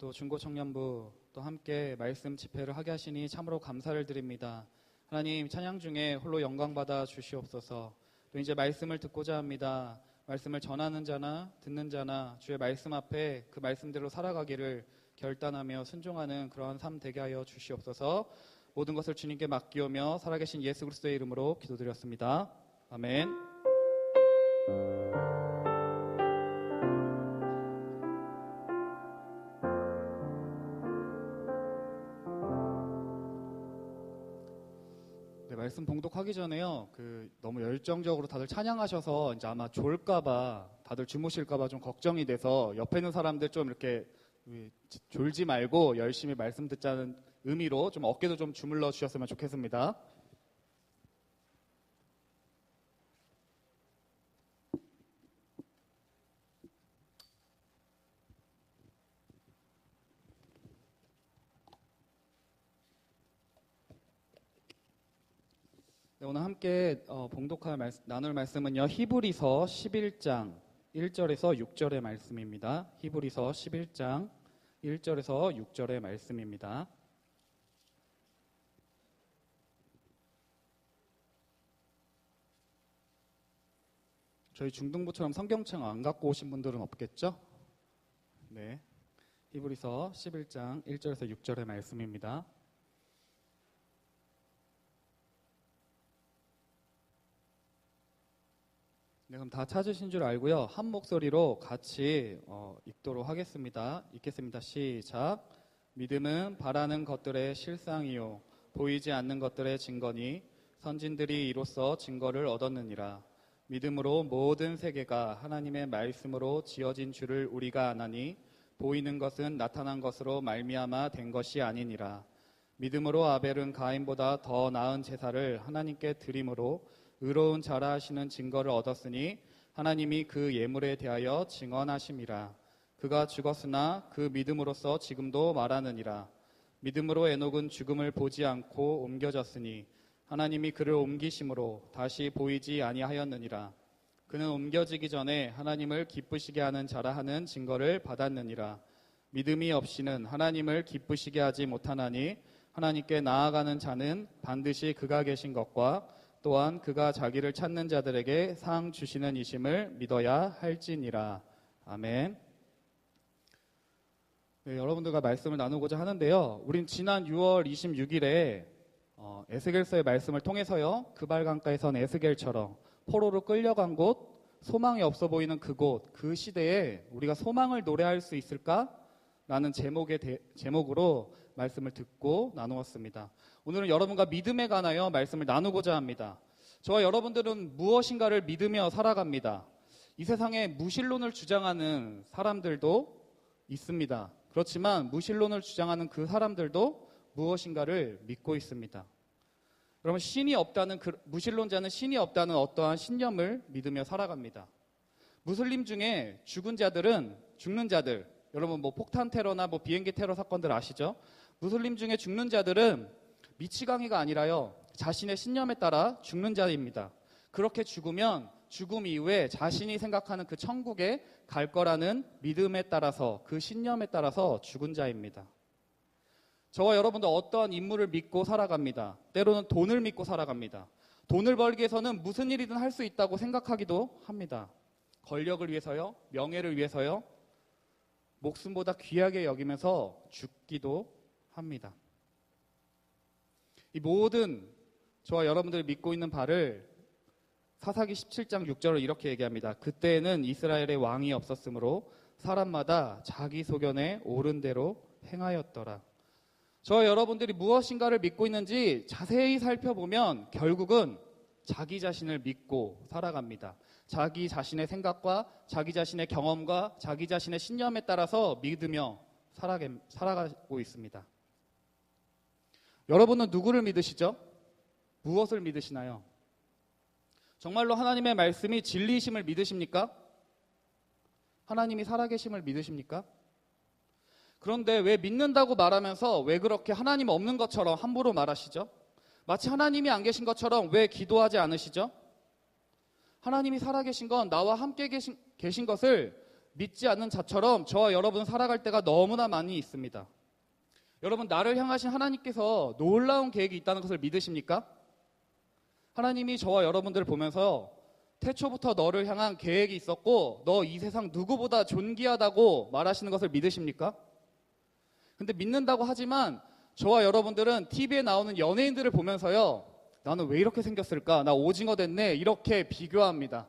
또 중고청년부 또 함께 말씀 집회를 하게 하시니 참으로 감사를 드립니다. 하나님, 찬양 중에 홀로 영광 받아 주시옵소서. 또 이제 말씀을 듣고자 합니다. 말씀을 전하는 자나 듣는 자나 주의 말씀 앞에 그 말씀대로 살아가기를 결단하며 순종하는 그러한 삶 되게 하여 주시옵소서. 모든 것을 주님께 맡기오며 살아계신 예수 그리스도의 이름으로 기도드렸습니다. 아멘. 네, 말씀 봉독하기 전에요. 너무 열정적으로 다들 찬양하셔서 이제 아마 졸까봐, 다들 주무실까봐 좀 걱정이 돼서 옆에 있는 사람들 좀 이렇게 졸지 말고 열심히 말씀 듣자는 의미로 좀 어깨도 좀 주물러 주셨으면 좋겠습니다. 네, 오늘 함께 나눌 말씀은요, 히브리서 11장 1절에서 6절의 말씀입니다. 히브리서 11장 1절에서 6절의 말씀입니다. 저희 중등부처럼 성경책 안 갖고 오신 분들은 없겠죠? 네, 히브리서 11장 1절에서 6절의 말씀입니다. 네, 그럼 다 찾으신 줄 알고요. 한 목소리로 같이 읽도록 하겠습니다. 읽겠습니다. 시작. 믿음은 바라는 것들의 실상이요 보이지 않는 것들의 증거니 선진들이 이로써 증거를 얻었느니라. 믿음으로 모든 세계가 하나님의 말씀으로 지어진 줄을 우리가 아나니 보이는 것은 나타난 것으로 말미암아 된 것이 아니니라. 믿음으로 아벨은 가인보다 더 나은 제사를 하나님께 드림으로 의로운 자라 하시는 증거를 얻었으니 하나님이 그 예물에 대하여 증언하심이라. 그가 죽었으나 그 믿음으로써 지금도 말하느니라. 믿음으로 에녹은 죽음을 보지 않고 옮겨졌으니 하나님이 그를 옮기심으로 다시 보이지 아니하였느니라. 그는 옮겨지기 전에 하나님을 기쁘시게 하는 자라 하는 증거를 받았느니라. 믿음이 없이는 하나님을 기쁘시게 하지 못하나니 하나님께 나아가는 자는 반드시 그가 계신 것과 또한 그가 자기를 찾는 자들에게 상 주시는 이심을 믿어야 할지니라. 아멘. 네, 여러분들과 말씀을 나누고자 하는데요. 우린 지난 6월 26일에 에스겔서의 말씀을 통해서요, 그발강가에선 에스겔처럼 포로로 끌려간 곳, 소망이 없어 보이는 그곳, 그 시대에 우리가 소망을 노래할 수 있을까? 라는 제목으로 말씀을 듣고 나누었습니다. 오늘은 여러분과 믿음에 관하여 말씀을 나누고자 합니다. 저와 여러분들은 무엇인가를 믿으며 살아갑니다. 이 세상에 무신론을 주장하는 사람들도 있습니다. 그렇지만 무신론을 주장하는 그 사람들도 무엇인가를 믿고 있습니다. 여러분, 무신론자는 신이 없다는 어떠한 신념을 믿으며 살아갑니다. 무슬림 중에 죽는 자들, 여러분 폭탄 테러나 비행기 테러 사건들 아시죠? 무슬림 중에 죽는 자들은 미치광이가 아니라요, 자신의 신념에 따라 죽는 자입니다. 그렇게 죽으면 죽음 이후에 자신이 생각하는 그 천국에 갈 거라는 믿음에 따라서, 그 신념에 따라서 죽은 자입니다. 저와 여러분도 어떠한 인물을 믿고 살아갑니다. 때로는 돈을 믿고 살아갑니다. 돈을 벌기 위해서는 무슨 일이든 할 수 있다고 생각하기도 합니다. 권력을 위해서요, 명예를 위해서요, 목숨보다 귀하게 여기면서 죽기도 합니다. 이 모든 저와 여러분들이 믿고 있는 바를 사사기 17장 6절을 이렇게 얘기합니다. 그때에는 이스라엘의 왕이 없었으므로 사람마다 자기 소견에 옳은 대로 행하였더라. 저와 여러분들이 무엇인가를 믿고 있는지 자세히 살펴보면 결국은 자기 자신을 믿고 살아갑니다. 자기 자신의 생각과 자기 자신의 경험과 자기 자신의 신념에 따라서 믿으며 살아가고 있습니다. 여러분은 누구를 믿으시죠? 무엇을 믿으시나요? 정말로 하나님의 말씀이 진리이심을 믿으십니까? 하나님이 살아계심을 믿으십니까? 그런데 왜 믿는다고 말하면서 왜 그렇게 하나님 없는 것처럼 함부로 말하시죠? 마치 하나님이 안 계신 것처럼 왜 기도하지 않으시죠? 하나님이 살아계신 건 나와 함께 계신 것을 믿지 않는 자처럼 저와 여러분은 살아갈 때가 너무나 많이 있습니다. 여러분, 나를 향하신 하나님께서 놀라운 계획이 있다는 것을 믿으십니까? 하나님이 저와 여러분들을 보면서 태초부터 너를 향한 계획이 있었고 너 이 세상 누구보다 존귀하다고 말하시는 것을 믿으십니까? 근데 믿는다고 하지만 저와 여러분들은 TV에 나오는 연예인들을 보면서요, 나는 왜 이렇게 생겼을까? 나 오징어 됐네. 이렇게 비교합니다.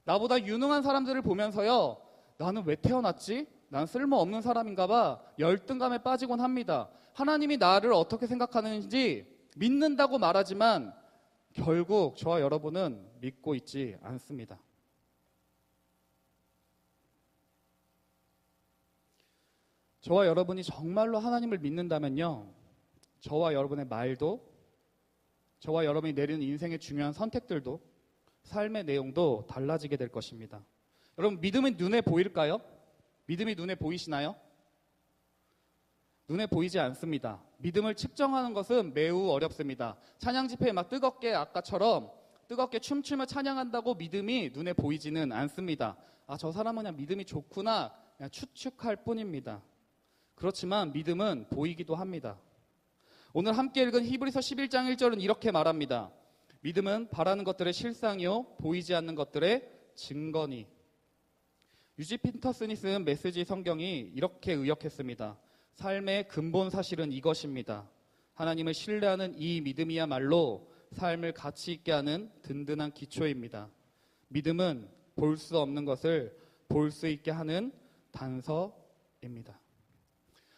나보다 유능한 사람들을 보면서요, 나는 왜 태어났지? 난 쓸모없는 사람인가 봐. 열등감에 빠지곤 합니다. 하나님이 나를 어떻게 생각하는지 믿는다고 말하지만 결국 저와 여러분은 믿고 있지 않습니다. 저와 여러분이 정말로 하나님을 믿는다면요, 저와 여러분의 말도, 저와 여러분이 내리는 인생의 중요한 선택들도, 삶의 내용도 달라지게 될 것입니다. 여러분, 믿음이 눈에 보일까요? 믿음이 눈에 보이시나요? 눈에 보이지 않습니다. 믿음을 측정하는 것은 매우 어렵습니다. 찬양 집회에 막 뜨겁게 아까처럼 뜨겁게 춤추며 찬양한다고 믿음이 눈에 보이지는 않습니다. 아, 저 사람은 그냥 믿음이 좋구나, 그냥 추측할 뿐입니다. 그렇지만 믿음은 보이기도 합니다. 오늘 함께 읽은 히브리서 11장 1절은 이렇게 말합니다. 믿음은 바라는 것들의 실상이요 보이지 않는 것들의 증거니. 유지 핀터슨이 쓴 메시지 성경이 이렇게 의역했습니다. 삶의 근본 사실은 이것입니다. 하나님을 신뢰하는 이 믿음이야말로 삶을 가치 있게 하는 든든한 기초입니다. 믿음은 볼 수 없는 것을 볼 수 있게 하는 단서입니다.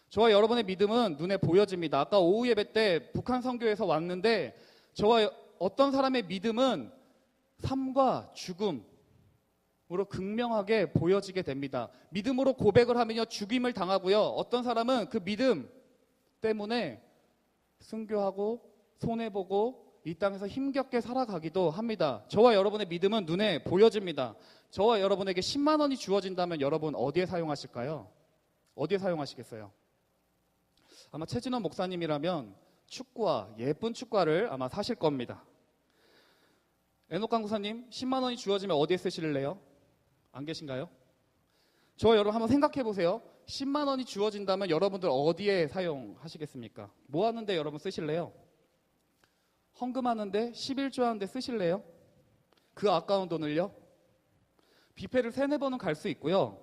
저와 여러분의 믿음은 눈에 보여집니다. 아까 오후 예배 때 북한 선교에서 왔는데 저와 어떤 사람의 믿음은 삶과 죽음으로 극명하게 보여지게 됩니다. 믿음으로 고백을 하면요, 죽임을 당하고요. 어떤 사람은 그 믿음 때문에 순교하고 손해보고 이 땅에서 힘겹게 살아가기도 합니다. 저와 여러분의 믿음은 눈에 보여집니다. 저와 여러분에게 10만 원이 주어진다면 여러분 어디에 사용하실까요? 어디에 사용하시겠어요? 아마 최진원 목사님이라면 축구화, 예쁜 축구화를 아마 사실 겁니다. 에녹 강구사님, 10만 원이 주어지면 어디에 쓰실래요? 안 계신가요? 저와 여러분 한번 생각해 보세요. 10만 원이 주어진다면 여러분들 어디에 사용하시겠습니까? 뭐 하는데 여러분 쓰실래요? 헌금하는데, 11조 하는데 쓰실래요? 그 아까운 돈을요? 뷔페를 3-4번은 갈 수 있고요.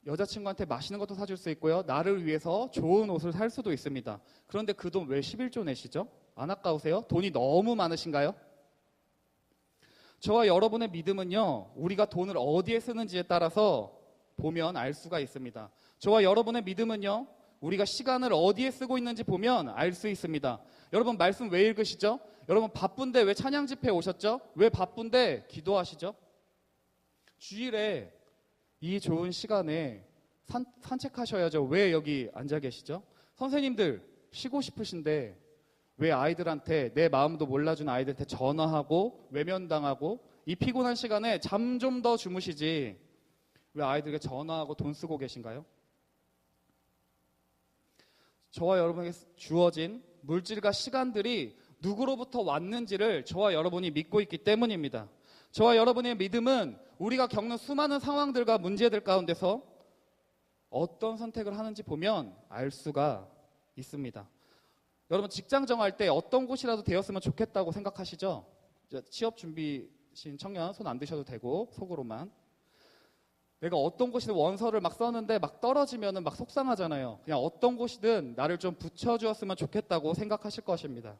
여자친구한테 맛있는 것도 사줄 수 있고요. 나를 위해서 좋은 옷을 살 수도 있습니다. 그런데 그 돈 왜 11조 내시죠? 안 아까우세요? 돈이 너무 많으신가요? 저와 여러분의 믿음은요, 우리가 돈을 어디에 쓰는지에 따라서 보면 알 수가 있습니다. 저와 여러분의 믿음은요, 우리가 시간을 어디에 쓰고 있는지 보면 알 수 있습니다. 여러분 말씀 왜 읽으시죠? 여러분 바쁜데 왜 찬양 집회에 오셨죠? 왜 바쁜데 기도하시죠? 주일에 이 좋은 시간에 산책하셔야죠. 왜 여기 앉아 계시죠? 선생님들 쉬고 싶으신데 왜 아이들한테, 내 마음도 몰라준 아이들한테 전화하고 외면당하고 이 피곤한 시간에 잠 좀 더 주무시지 왜 아이들에게 전화하고 돈 쓰고 계신가요? 저와 여러분에게 주어진 물질과 시간들이 누구로부터 왔는지를 저와 여러분이 믿고 있기 때문입니다. 저와 여러분의 믿음은 우리가 겪는 수많은 상황들과 문제들 가운데서 어떤 선택을 하는지 보면 알 수가 있습니다. 여러분 직장 정할 때 어떤 곳이라도 되었으면 좋겠다고 생각하시죠? 취업 준비신 청년 손 안 드셔도 되고 속으로만. 내가 어떤 곳이든 원서를 막 썼는데 막 떨어지면 막 속상하잖아요. 그냥 어떤 곳이든 나를 좀 붙여주었으면 좋겠다고 생각하실 것입니다.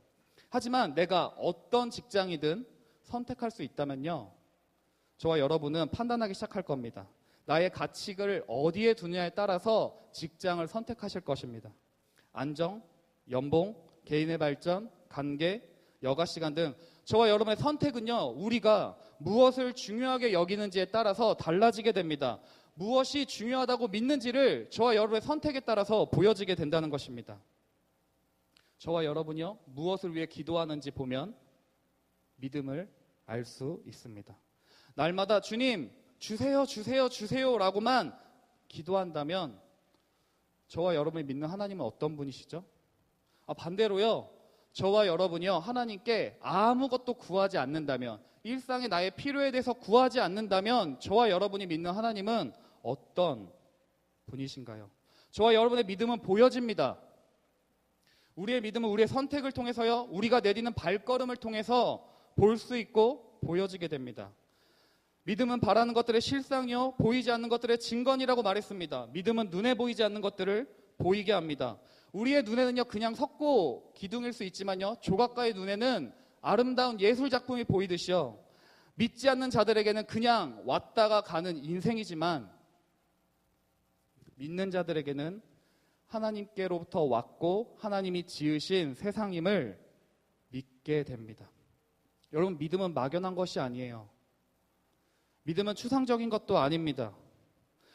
하지만 내가 어떤 직장이든 선택할 수 있다면요, 저와 여러분은 판단하기 시작할 겁니다. 나의 가치를 어디에 두느냐에 따라서 직장을 선택하실 것입니다. 안정, 연봉, 개인의 발전, 관계, 여가 시간 등 저와 여러분의 선택은요, 우리가 무엇을 중요하게 여기는지에 따라서 달라지게 됩니다. 무엇이 중요하다고 믿는지를 저와 여러분의 선택에 따라서 보여지게 된다는 것입니다. 저와 여러분이요, 무엇을 위해 기도하는지 보면 믿음을 알 수 있습니다. 날마다 주님 주세요 주세요 주세요 라고만 기도한다면 저와 여러분이 믿는 하나님은 어떤 분이시죠? 반대로요, 저와 여러분이요 하나님께 아무것도 구하지 않는다면, 일상의 나의 필요에 대해서 구하지 않는다면 저와 여러분이 믿는 하나님은 어떤 분이신가요? 저와 여러분의 믿음은 보여집니다. 우리의 믿음은 우리의 선택을 통해서요, 우리가 내디는 발걸음을 통해서 볼 수 있고 보여지게 됩니다. 믿음은 바라는 것들의 실상이요, 보이지 않는 것들의 증거니라고 말했습니다. 믿음은 눈에 보이지 않는 것들을 보이게 합니다. 우리의 눈에는요, 그냥 석고 기둥일 수 있지만요, 조각가의 눈에는 아름다운 예술 작품이 보이듯이요, 믿지 않는 자들에게는 그냥 왔다가 가는 인생이지만 믿는 자들에게는 하나님께로부터 왔고 하나님이 지으신 세상임을 믿게 됩니다. 여러분, 믿음은 막연한 것이 아니에요. 믿음은 추상적인 것도 아닙니다.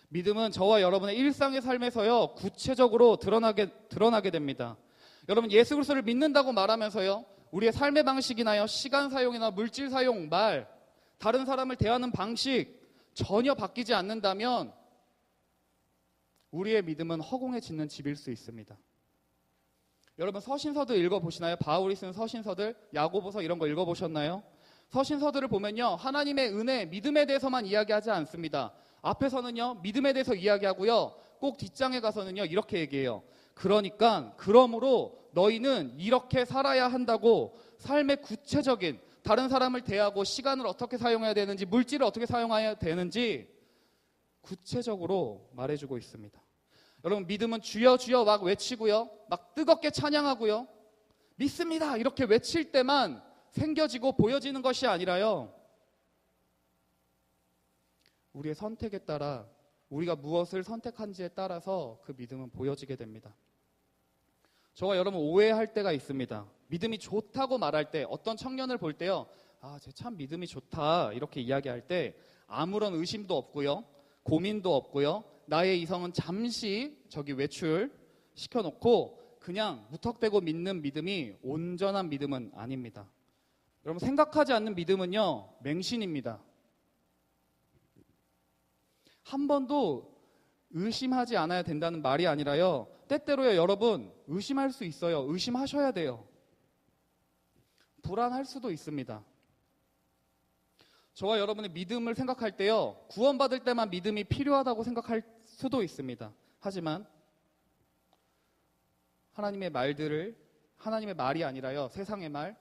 믿음은 저와 여러분의 일상의 삶에서요, 구체적으로 드러나게 됩니다. 여러분, 예수 그리스도를 믿는다고 말하면서요, 우리의 삶의 방식이나요, 시간 사용이나 물질 사용, 다른 사람을 대하는 방식 전혀 바뀌지 않는다면 우리의 믿음은 허공에 짓는 집일 수 있습니다. 여러분, 서신서들 읽어보시나요? 바울이 쓴 서신서들, 야고보서 이런 거 읽어보셨나요? 서신서들을 보면요, 하나님의 은혜, 믿음에 대해서만 이야기하지 않습니다. 앞에서는요, 믿음에 대해서 이야기하고요, 꼭 뒷장에 가서는요, 이렇게 얘기해요. 그러므로 너희는 이렇게 살아야 한다고 삶의 구체적인, 다른 사람을 대하고 시간을 어떻게 사용해야 되는지, 물질을 어떻게 사용해야 되는지 구체적으로 말해주고 있습니다. 여러분, 믿음은 주여 주여 막 외치고요, 막 뜨겁게 찬양하고요, 믿습니다 이렇게 외칠 때만 생겨지고 보여지는 것이 아니라요, 우리의 선택에 따라, 우리가 무엇을 선택한지에 따라서 그 믿음은 보여지게 됩니다. 저와 여러분, 오해할 때가 있습니다. 믿음이 좋다고 말할 때, 어떤 청년을 볼 때요, 쟤 참 믿음이 좋다 이렇게 이야기할 때 아무런 의심도 없고요, 고민도 없고요, 나의 이성은 잠시 외출 시켜놓고 그냥 무턱대고 믿는 믿음이 온전한 믿음은 아닙니다. 여러분, 생각하지 않는 믿음은요, 맹신입니다. 한 번도 의심하지 않아야 된다는 말이 아니라요, 때때로요, 여러분, 의심할 수 있어요. 의심하셔야 돼요. 불안할 수도 있습니다. 저와 여러분의 믿음을 생각할 때요, 구원받을 때만 믿음이 필요하다고 생각할 수도 있습니다. 하지만 하나님의 말이 아니라요, 세상의 말,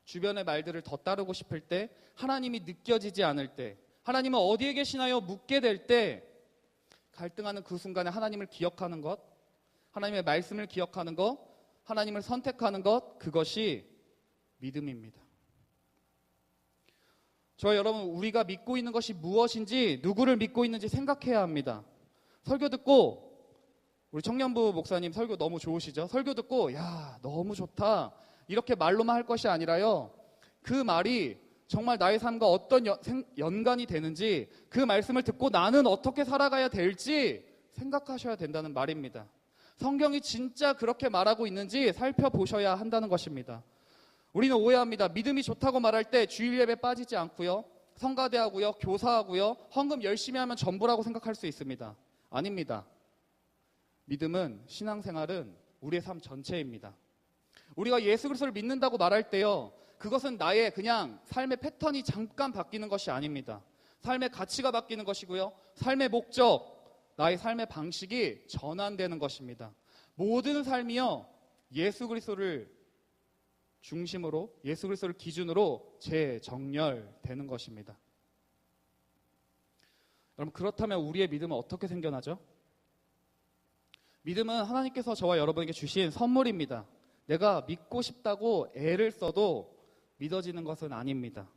주변의 말들을 더 따르고 싶을 때, 하나님이 느껴지지 않을 때, 하나님은 어디에 계시나요? 묻게 될 때 갈등하는 그 순간에 하나님을 기억하는 것, 하나님의 말씀을 기억하는 것, 하나님을 선택하는 것, 그것이 믿음입니다. 저와 여러분, 우리가 믿고 있는 것이 무엇인지, 누구를 믿고 있는지 생각해야 합니다. 설교 듣고, 우리 청년부 목사님 설교 너무 좋으시죠? 설교 듣고 야, 너무 좋다 이렇게 말로만 할 것이 아니라요, 그 말이 정말 나의 삶과 어떤 연관이 되는지, 그 말씀을 듣고 나는 어떻게 살아가야 될지 생각하셔야 된다는 말입니다. 성경이 진짜 그렇게 말하고 있는지 살펴보셔야 한다는 것입니다. 우리는 오해합니다. 믿음이 좋다고 말할 때 주일 예배 빠지지 않고요, 성가대하고요, 교사하고요, 헌금 열심히 하면 전부라고 생각할 수 있습니다. 아닙니다. 믿음은, 신앙생활은 우리의 삶 전체입니다. 우리가 예수 그리스도를 믿는다고 말할 때요, 그것은 나의 그냥 삶의 패턴이 잠깐 바뀌는 것이 아닙니다. 삶의 가치가 바뀌는 것이고요, 삶의 목적, 나의 삶의 방식이 전환되는 것입니다. 모든 삶이요, 예수 그리스도를 중심으로, 예수 그리스도를 기준으로 재정렬되는 것입니다. 여러분, 그렇다면 우리의 믿음은 어떻게 생겨나죠? 믿음은 하나님께서 저와 여러분에게 주신 선물입니다. 내가 믿고 싶다고 애를 써도 믿어지는 것은 아닙니다.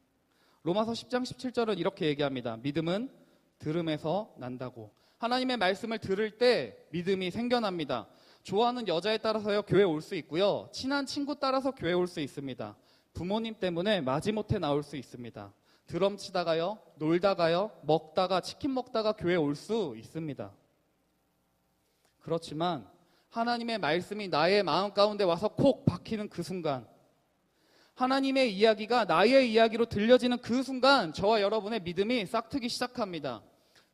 로마서 10장 17절은 이렇게 얘기합니다. 믿음은 들음에서 난다고. 하나님의 말씀을 들을 때 믿음이 생겨납니다. 좋아하는 여자에 따라서요, 교회 올 수 있고요, 친한 친구 따라서 교회 올 수 있습니다. 부모님 때문에 마지못해 나올 수 있습니다. 드럼 치다가요, 놀다가요, 먹다가, 치킨 먹다가 교회 올 수 있습니다. 그렇지만 하나님의 말씀이 나의 마음 가운데 와서 콕 박히는 그 순간, 하나님의 이야기가 나의 이야기로 들려지는 그 순간, 저와 여러분의 믿음이 싹트기 시작합니다.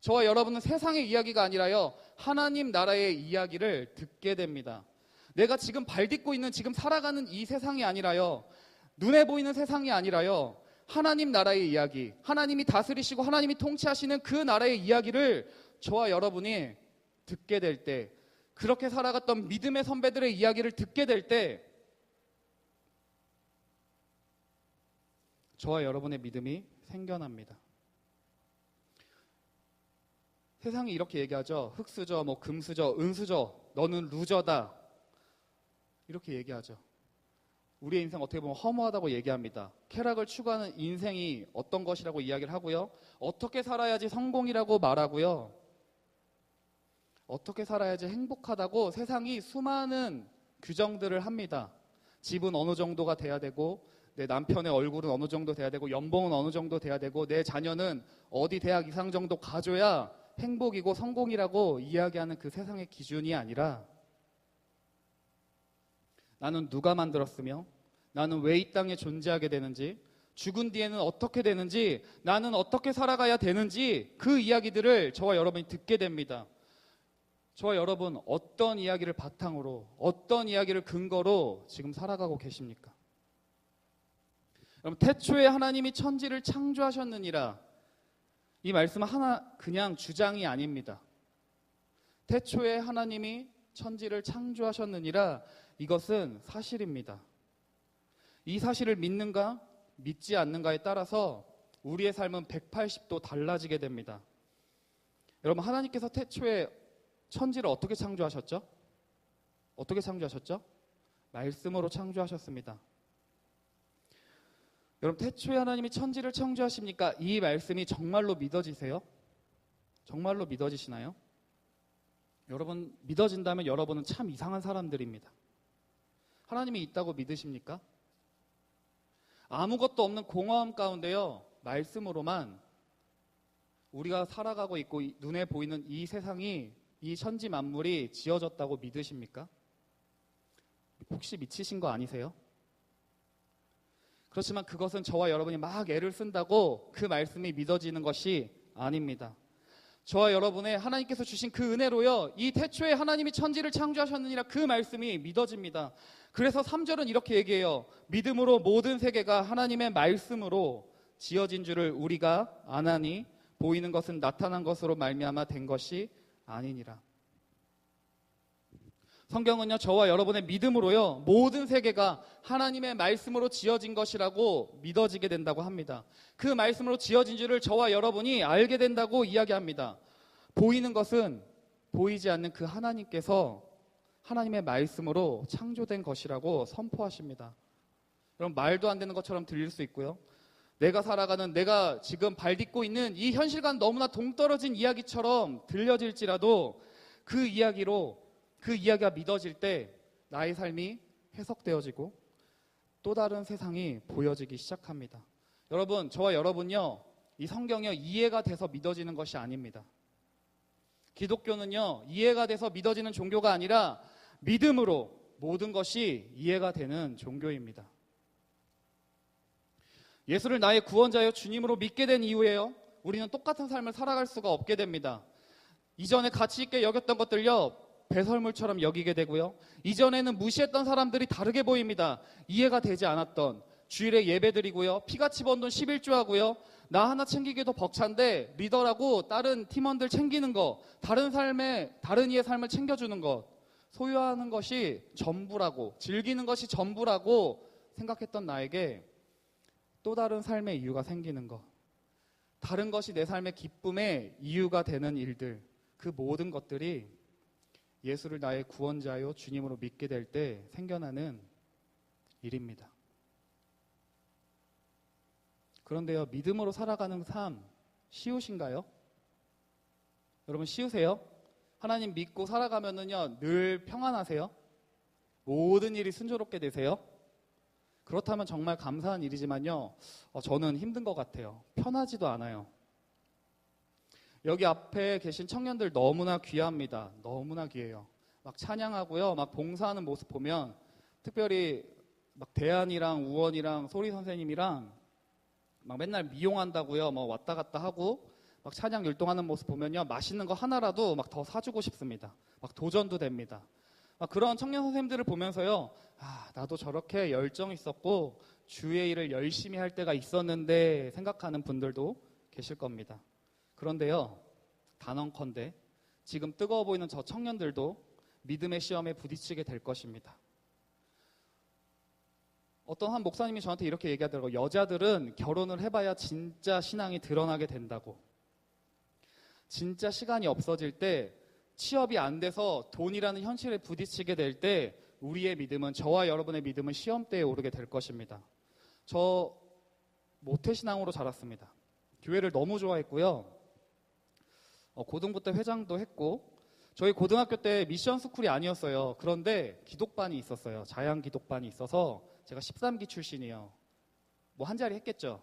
저와 여러분은 세상의 이야기가 아니라요, 하나님 나라의 이야기를 듣게 됩니다. 내가 지금 발딛고 있는, 지금 살아가는 이 세상이 아니라요, 눈에 보이는 세상이 아니라요, 하나님 나라의 이야기, 하나님이 다스리시고 하나님이 통치하시는 그 나라의 이야기를 저와 여러분이 듣게 될 때, 그렇게 살아갔던 믿음의 선배들의 이야기를 듣게 될 때, 저와 여러분의 믿음이 생겨납니다. 세상이 이렇게 얘기하죠. 흙수저, 금수저, 은수저, 너는 루저다. 이렇게 얘기하죠. 우리의 인생 어떻게 보면 허무하다고 얘기합니다. 쾌락을 추구하는 인생이 어떤 것이라고 이야기를 하고요. 어떻게 살아야지 성공이라고 말하고요. 어떻게 살아야지 행복하다고 세상이 수많은 규정들을 합니다. 집은 어느 정도가 돼야 되고, 내 남편의 얼굴은 어느 정도 돼야 되고, 연봉은 어느 정도 돼야 되고, 내 자녀는 어디 대학 이상 정도 가줘야 행복이고 성공이라고 이야기하는 그 세상의 기준이 아니라, 나는 누가 만들었으며, 나는 왜 이 땅에 존재하게 되는지, 죽은 뒤에는 어떻게 되는지, 나는 어떻게 살아가야 되는지, 그 이야기들을 저와 여러분이 듣게 됩니다. 저와 여러분, 어떤 이야기를 바탕으로, 어떤 이야기를 근거로 지금 살아가고 계십니까? 여러분, 태초에 하나님이 천지를 창조하셨느니라, 이 말씀은 그냥 주장이 아닙니다. 태초에 하나님이 천지를 창조하셨느니라, 이것은 사실입니다. 이 사실을 믿는가 믿지 않는가에 따라서 우리의 삶은 180도 달라지게 됩니다. 여러분, 하나님께서 태초에 천지를 어떻게 창조하셨죠? 어떻게 창조하셨죠? 말씀으로 창조하셨습니다. 여러분, 태초에 하나님이 천지를 창조하십니까? 이 말씀이 정말로 믿어지세요? 정말로 믿어지시나요? 여러분, 믿어진다면 여러분은 참 이상한 사람들입니다. 하나님이 있다고 믿으십니까? 아무것도 없는 공허함 가운데요, 말씀으로만 우리가 살아가고 있고 눈에 보이는 이 세상이, 이 천지 만물이 지어졌다고 믿으십니까? 혹시 미치신 거 아니세요? 그렇지만 그것은 저와 여러분이 막 애를 쓴다고 그 말씀이 믿어지는 것이 아닙니다. 저와 여러분의 하나님께서 주신 그 은혜로요, 이 태초에 하나님이 천지를 창조하셨느니라 그 말씀이 믿어집니다. 그래서 3절은 이렇게 얘기해요. 믿음으로 모든 세계가 하나님의 말씀으로 지어진 줄을 우리가 아나니 보이는 것은 나타난 것으로 말미암아 된 것이 아니니라. 성경은요, 저와 여러분의 믿음으로요, 모든 세계가 하나님의 말씀으로 지어진 것이라고 믿어지게 된다고 합니다. 그 말씀으로 지어진 줄을 저와 여러분이 알게 된다고 이야기합니다. 보이는 것은 보이지 않는 그 하나님께서 하나님의 말씀으로 창조된 것이라고 선포하십니다. 여러분, 말도 안 되는 것처럼 들릴 수 있고요. 내가 살아가는, 내가 지금 발 딛고 있는 이 현실과는 너무나 동떨어진 이야기처럼 들려질지라도 그 이야기가 믿어질 때 나의 삶이 해석되어지고 또 다른 세상이 보여지기 시작합니다. 여러분, 저와 여러분요, 이 성경이요, 이해가 돼서 믿어지는 것이 아닙니다. 기독교는요, 이해가 돼서 믿어지는 종교가 아니라 믿음으로 모든 것이 이해가 되는 종교입니다. 예수를 나의 구원자여 주님으로 믿게 된 이후에요, 우리는 똑같은 삶을 살아갈 수가 없게 됩니다. 이전에 가치 있게 여겼던 것들요, 배설물처럼 여기게 되고요. 이전에는 무시했던 사람들이 다르게 보입니다. 이해가 되지 않았던 주일에 예배드리고요, 피같이 번 돈 11조하고요, 나 하나 챙기기도 벅찬데 리더라고 다른 팀원들 챙기는 거, 다른 이의 삶을 챙겨주는 것, 소유하는 것이 전부라고, 즐기는 것이 전부라고 생각했던 나에게 또 다른 삶의 이유가 생기는 것, 다른 것이 내 삶의 기쁨의 이유가 되는 일들, 그 모든 것들이 예수를 나의 구원자요 주님으로 믿게 될 때 생겨나는 일입니다. 그런데요, 믿음으로 살아가는 삶 쉬우신가요? 여러분, 쉬우세요? 하나님 믿고 살아가면은요, 늘 평안하세요? 모든 일이 순조롭게 되세요? 그렇다면 정말 감사한 일이지만요, 저는 힘든 것 같아요. 편하지도 않아요. 여기 앞에 계신 청년들 너무나 귀합니다. 너무나 귀해요. 막 찬양하고요, 막 봉사하는 모습 보면, 특별히 막 대안이랑 우원이랑 소리 선생님이랑 막 맨날 미용한다고요, 뭐 왔다 갔다 하고 막 찬양 율동하는 모습 보면요, 맛있는 거 하나라도 막 더 사주고 싶습니다. 막 도전도 됩니다. 그런 청년 선생님들을 보면서요, 나도 저렇게 열정 있었고 주의 일을 열심히 할 때가 있었는데 생각하는 분들도 계실 겁니다. 그런데요, 단언컨대 지금 뜨거워 보이는 저 청년들도 믿음의 시험에 부딪히게 될 것입니다. 어떤 한 목사님이 저한테 이렇게 얘기하더라고요. 여자들은 결혼을 해봐야 진짜 신앙이 드러나게 된다고. 진짜 시간이 없어질 때, 취업이 안 돼서 돈이라는 현실에 부딪히게 될 때 우리의 믿음은, 저와 여러분의 믿음은 시험대에 오르게 될 것입니다. 저 모태신앙으로 자랐습니다. 교회를 너무 좋아했고요. 고등부 때 회장도 했고, 저희 고등학교 때 미션 스쿨이 아니었어요. 그런데 기독반이 있었어요. 자양 기독반이 있어서 제가 13기 출신이에요. 뭐 한 자리 했겠죠.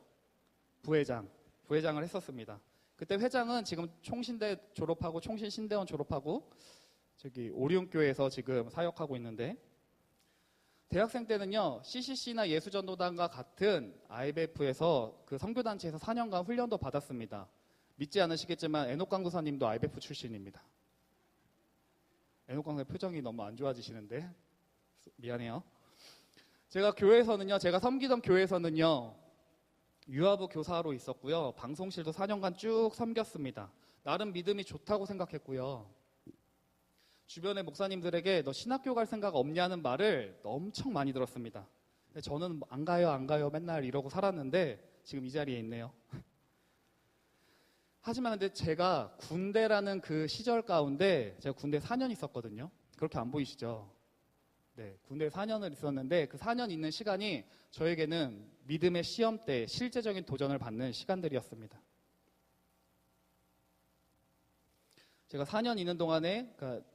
부회장을 했었습니다. 그때 회장은 지금 총신대 졸업하고 총신신대원 졸업하고 저기 오리온교회에서 지금 사역하고 있는데, 대학생 때는요, CCC나 예수전도단과 같은 IBF에서 그 선교단체에서 4년간 훈련도 받았습니다. 믿지 않으시겠지만 에녹 강도사님도 IBF 출신입니다. 에녹 강도사님 표정이 너무 안 좋아지시는데 미안해요. 제가 섬기던 교회에서는요, 유아부 교사로 있었고요, 방송실도 4년간 쭉 섬겼습니다. 나름 믿음이 좋다고 생각했고요. 주변의 목사님들에게 너 신학교 갈 생각 없냐는 말을 엄청 많이 들었습니다. 근데 저는 안 가요 맨날 이러고 살았는데 지금 이 자리에 있네요. 하지만 근데 제가 군대라는 그 시절 가운데, 제가 군대 4년 있었거든요. 그렇게 안 보이시죠? 네, 군대 4년을 있었는데 그 4년 있는 시간이 저에게는 믿음의 시험 때 실제적인 도전을 받는 시간들이었습니다. 제가 4년 있는 동안에, 그러니까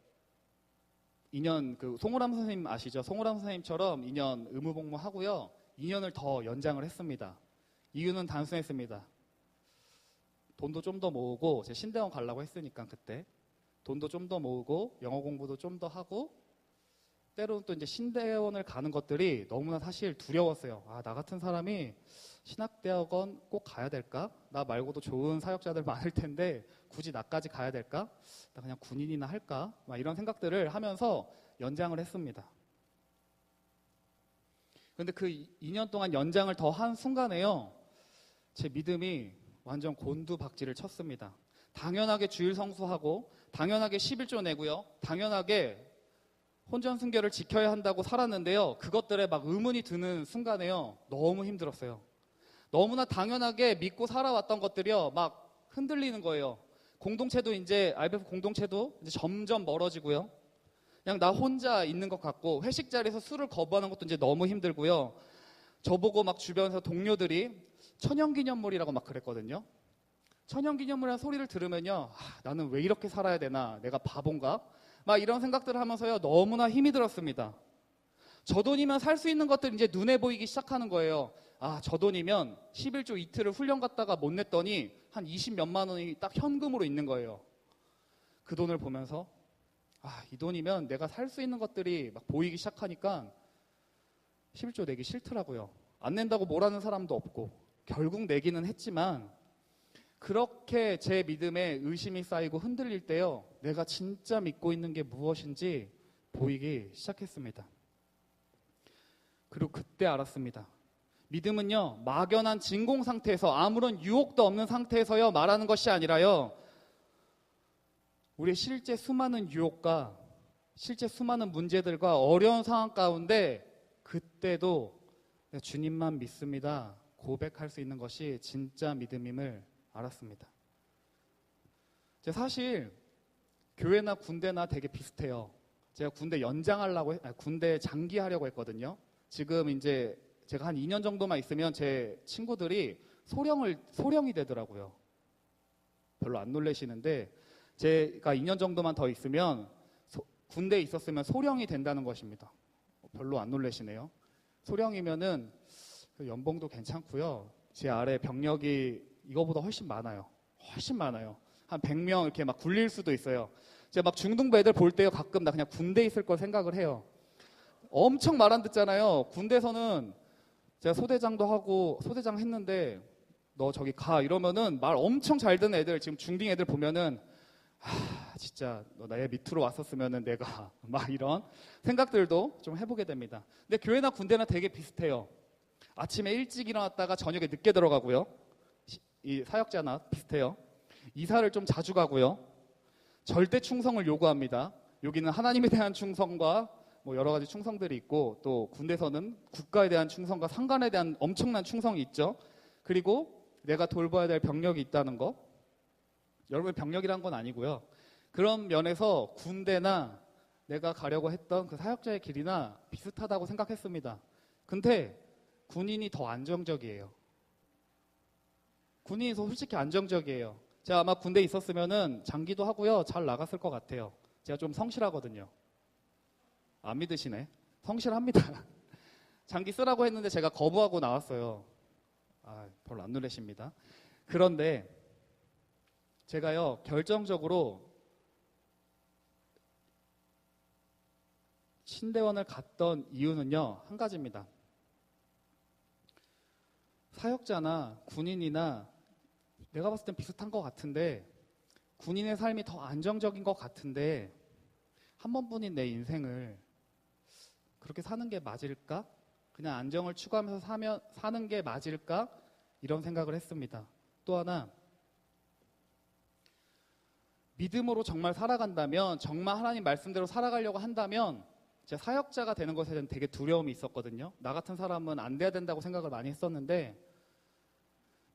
2년, 송우람 선생님 아시죠? 송우람 선생님처럼 2년 의무복무 하고요, 2년을 더 연장을 했습니다. 이유는 단순했습니다. 돈도 좀 더 모으고, 제가 신대원 가려고 했으니까 그때 돈도 좀 더 모으고 영어 공부도 좀 더 하고, 때로는 또 이제 신대원을 가는 것들이 너무나 사실 두려웠어요. 나 같은 사람이 신학대학원 꼭 가야 될까? 나 말고도 좋은 사역자들 많을 텐데 굳이 나까지 가야 될까? 나 그냥 군인이나 할까? 막 이런 생각들을 하면서 연장을 했습니다. 그런데 그 2년 동안 연장을 더 한 순간에요, 제 믿음이 완전 곤두박질을 쳤습니다. 당연하게 주일 성수하고, 당연하게 11조 내고요, 당연하게 혼전순결을 지켜야 한다고 살았는데요, 그것들에 막 의문이 드는 순간에요, 너무 힘들었어요. 너무나 당연하게 믿고 살아왔던 것들이요, 막 흔들리는 거예요. 공동체도 이제, IBF 공동체도 이제 점점 멀어지고요, 그냥 나 혼자 있는 것 같고, 회식 자리에서 술을 거부하는 것도 이제 너무 힘들고요. 저보고 막 주변에서 동료들이 천연기념물이라고 막 그랬거든요. 천연기념물이라는 소리를 들으면요, 나는 왜 이렇게 살아야 되나, 내가 바본가, 막 이런 생각들을 하면서요, 너무나 힘이 들었습니다. 저 돈이면 살 수 있는 것들이 이제 눈에 보이기 시작하는 거예요. 저 돈이면 11조 이틀을 훈련 갔다가 못 냈더니 한 20몇만 원이 딱 현금으로 있는 거예요. 그 돈을 보면서 이 돈이면 내가 살 수 있는 것들이 막 보이기 시작하니까 11조 내기 싫더라고요. 안 낸다고 뭐라는 사람도 없고, 결국 내기는 했지만, 그렇게 제 믿음에 의심이 쌓이고 흔들릴 때요, 내가 진짜 믿고 있는 게 무엇인지 보이기 시작했습니다. 그리고 그때 알았습니다. 믿음은요, 막연한 진공 상태에서, 아무런 유혹도 없는 상태에서요 말하는 것이 아니라요, 우리의 실제 수많은 유혹과 실제 수많은 문제들과 어려운 상황 가운데 그때도 주님만 믿습니다 고백할 수 있는 것이 진짜 믿음임을 알았습니다. 사실 교회나 군대나 되게 비슷해요. 제가 군대 장기하려고 했거든요. 지금 이제 제가 한 2년 정도만 있으면 제 친구들이 소령이 되더라고요. 별로 안 놀라시는데, 제가 2년 정도만 더 있으면 군대에 있었으면 소령이 된다는 것입니다. 별로 안 놀라시네요. 소령이면은 연봉도 괜찮고요, 제 아래 병력이 이거보다 훨씬 많아요. 한 100명 이렇게 막 굴릴 수도 있어요. 제가 막 중등부 애들 볼 때요, 가끔 나 그냥 군대에 있을 걸 생각을 해요. 엄청 말 안 듣잖아요. 군대에서는 제가 소대장 했는데 너 저기 가 이러면은 말 엄청 잘 듣는 애들, 지금 중딩 애들 보면은 진짜 너 나의 밑으로 왔었으면은 내가 막 이런 생각들도 좀 해보게 됩니다. 근데 교회나 군대나 되게 비슷해요. 아침에 일찍 일어났다가 저녁에 늦게 들어가고요. 이 사역자나 비슷해요. 이사를 좀 자주 가고요. 절대 충성을 요구합니다. 여기는 하나님에 대한 충성과 뭐 여러 가지 충성들이 있고, 또 군대에서는 국가에 대한 충성과 상관에 대한 엄청난 충성이 있죠. 그리고 내가 돌봐야 될 병력이 있다는 거. 여러분, 병력이란 건 아니고요. 그런 면에서 군대나 내가 가려고 했던 그 사역자의 길이나 비슷하다고 생각했습니다. 근데 군인이 더 안정적이에요. 군인이 더 솔직히 안정적이에요. 제가 아마 군대에 있었으면은 장기도 하고요. 잘 나갔을 것 같아요. 제가 좀 성실하거든요. 안 믿으시네. 성실합니다. 장기 쓰라고 했는데 제가 거부하고 나왔어요. 별로 안 놀라십니다. 그런데 제가요, 결정적으로 신대원을 갔던 이유는요, 한 가지입니다. 사역자나 군인이나 내가 봤을 땐 비슷한 것 같은데, 군인의 삶이 더 안정적인 것 같은데, 한 번뿐인 내 인생을 그렇게 사는 게 맞을까? 그냥 안정을 추구하면서 사는 게 맞을까? 이런 생각을 했습니다. 또 하나, 믿음으로 정말 살아간다면, 정말 하나님 말씀대로 살아가려고 한다면, 제가 사역자가 되는 것에 대한 되게 두려움이 있었거든요. 나 같은 사람은 안 돼야 된다고 생각을 많이 했었는데,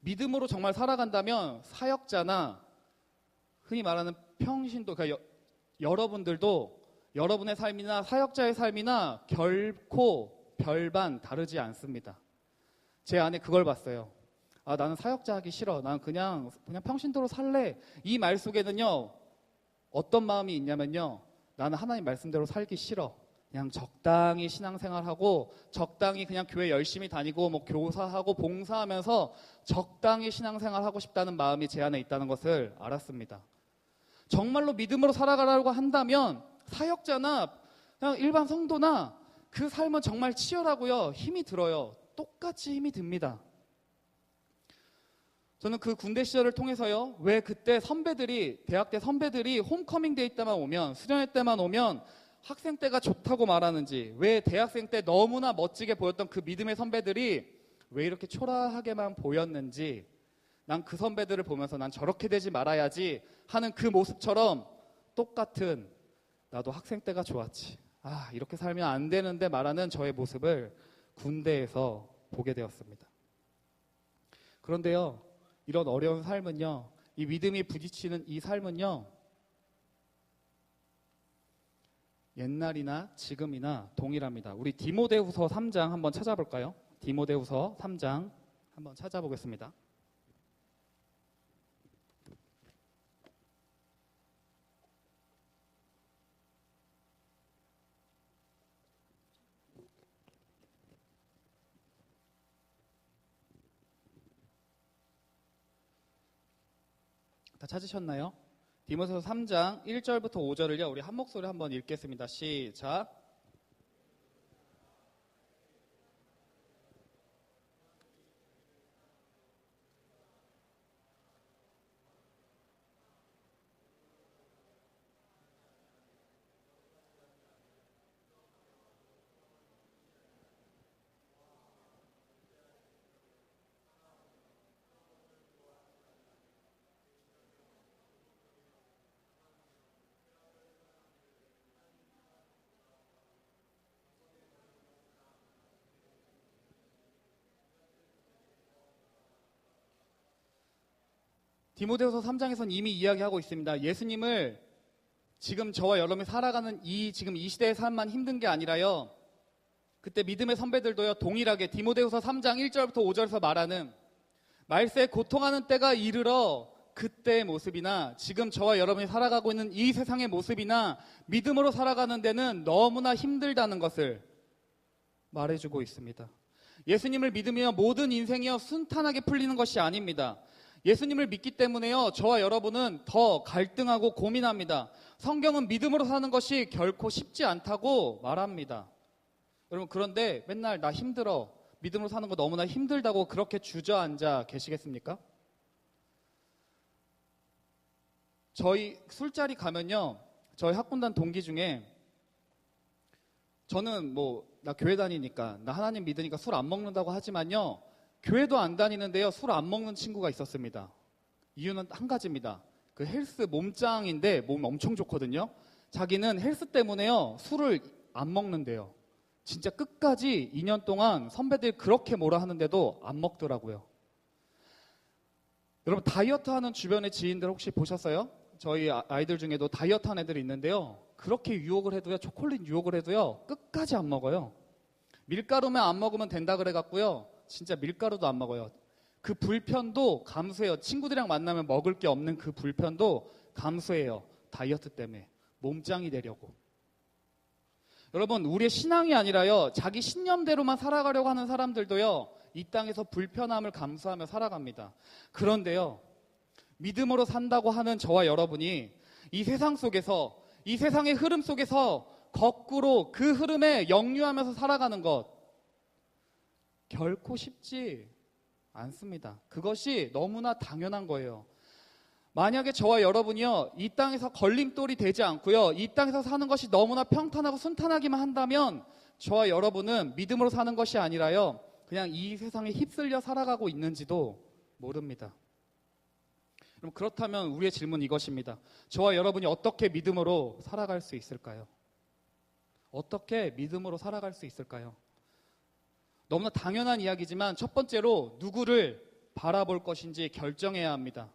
믿음으로 정말 살아간다면 사역자나 흔히 말하는 평신도, 그러니까 여러분들도 여러분의 삶이나 사역자의 삶이나 결코 별반 다르지 않습니다. 제 안에 그걸 봤어요. 나는 사역자 하기 싫어. 나는 그냥 평신도로 살래. 이 말 속에는요, 어떤 마음이 있냐면요, 나는 하나님 말씀대로 살기 싫어. 그냥 적당히 신앙생활하고 적당히 그냥 교회 열심히 다니고 뭐 교사하고 봉사하면서 적당히 신앙생활하고 싶다는 마음이 제 안에 있다는 것을 알았습니다. 정말로 믿음으로 살아가려고 한다면 사역자나 그냥 일반 성도나 그 삶은 정말 치열하고요, 힘이 들어요. 똑같이 힘이 듭니다. 저는 그 군대 시절을 통해서요, 왜 그때 대학 때 선배들이 홈커밍 데이 때만 오면, 수련회 때만 오면 학생 때가 좋다고 말하는지, 왜 대학생 때 너무나 멋지게 보였던 그 믿음의 선배들이 왜 이렇게 초라하게만 보였는지, 난 그 선배들을 보면서 난 저렇게 되지 말아야지 하는 그 모습처럼 똑같은, 나도 학생 때가 좋았지, 이렇게 살면 안 되는데 말하는 저의 모습을 군대에서 보게 되었습니다. 그런데요, 이런 어려운 삶은요, 이 믿음이 부딪히는 이 삶은요, 옛날이나 지금이나 동일합니다. 우리 디모데후서 3장 한번 찾아볼까요? 디모데후서 3장 한번 찾아보겠습니다. 다 찾으셨나요? 디모데후서 3장 1절부터 5절을요, 우리 한 목소리 한번 읽겠습니다. 시작. 디모데후서 3장에서는 이미 이야기하고 있습니다. 예수님을 지금 저와 여러분이 살아가는 지금 이 시대의 삶만 힘든 게 아니라요, 그때 믿음의 선배들도요, 동일하게 디모데후서 3장 1절부터 5절에서 말하는 말세에 고통하는 때가 이르러 그때의 모습이나 지금 저와 여러분이 살아가고 있는 이 세상의 모습이나 믿음으로 살아가는 데는 너무나 힘들다는 것을 말해주고 있습니다. 예수님을 믿으며 모든 인생이요, 순탄하게 풀리는 것이 아닙니다. 예수님을 믿기 때문에요, 저와 여러분은 더 갈등하고 고민합니다. 성경은 믿음으로 사는 것이 결코 쉽지 않다고 말합니다. 여러분, 그런데 맨날 나 힘들어, 믿음으로 사는 거 너무나 힘들다고 그렇게 주저앉아 계시겠습니까? 저희 술자리 가면요, 저희 학군단 동기 중에 저는 나 교회 다니니까, 나 하나님 믿으니까 술 안 먹는다고 하지만요, 교회도 안 다니는데요, 술 안 먹는 친구가 있었습니다. 이유는 한 가지입니다. 그 헬스 몸짱인데 몸 엄청 좋거든요. 자기는 헬스 때문에요, 술을 안 먹는데요. 진짜 끝까지 2년 동안 선배들이 그렇게 뭐라 하는데도 안 먹더라고요. 여러분, 다이어트 하는 주변의 지인들 혹시 보셨어요? 저희 아이들 중에도 다이어트 하는 애들이 있는데요, 그렇게 유혹을 해도요, 초콜릿 유혹을 해도요, 끝까지 안 먹어요. 밀가루만 안 먹으면 된다 그래갖고요, 진짜 밀가루도 안 먹어요. 그 불편도 감수해요. 친구들이랑 만나면 먹을 게 없는 그 불편도 감수해요. 다이어트 때문에. 몸짱이 되려고. 여러분, 우리의 신앙이 아니라요, 자기 신념대로만 살아가려고 하는 사람들도요, 이 땅에서 불편함을 감수하며 살아갑니다. 그런데요, 믿음으로 산다고 하는 저와 여러분이 이 세상 속에서, 이 세상의 흐름 속에서 거꾸로 그 흐름에 역류하면서 살아가는 것, 결코 쉽지 않습니다. 그것이 너무나 당연한 거예요. 만약에 저와 여러분이요, 이 땅에서 걸림돌이 되지 않고요, 이 땅에서 사는 것이 너무나 평탄하고 순탄하기만 한다면 저와 여러분은 믿음으로 사는 것이 아니라요, 그냥 이 세상에 휩쓸려 살아가고 있는지도 모릅니다. 그럼 그렇다면 우리의 질문은 이것입니다. 저와 여러분이 어떻게 믿음으로 살아갈 수 있을까요? 어떻게 믿음으로 살아갈 수 있을까요? 너무나 당연한 이야기지만 첫 번째로 누구를 바라볼 것인지 결정해야 합니다.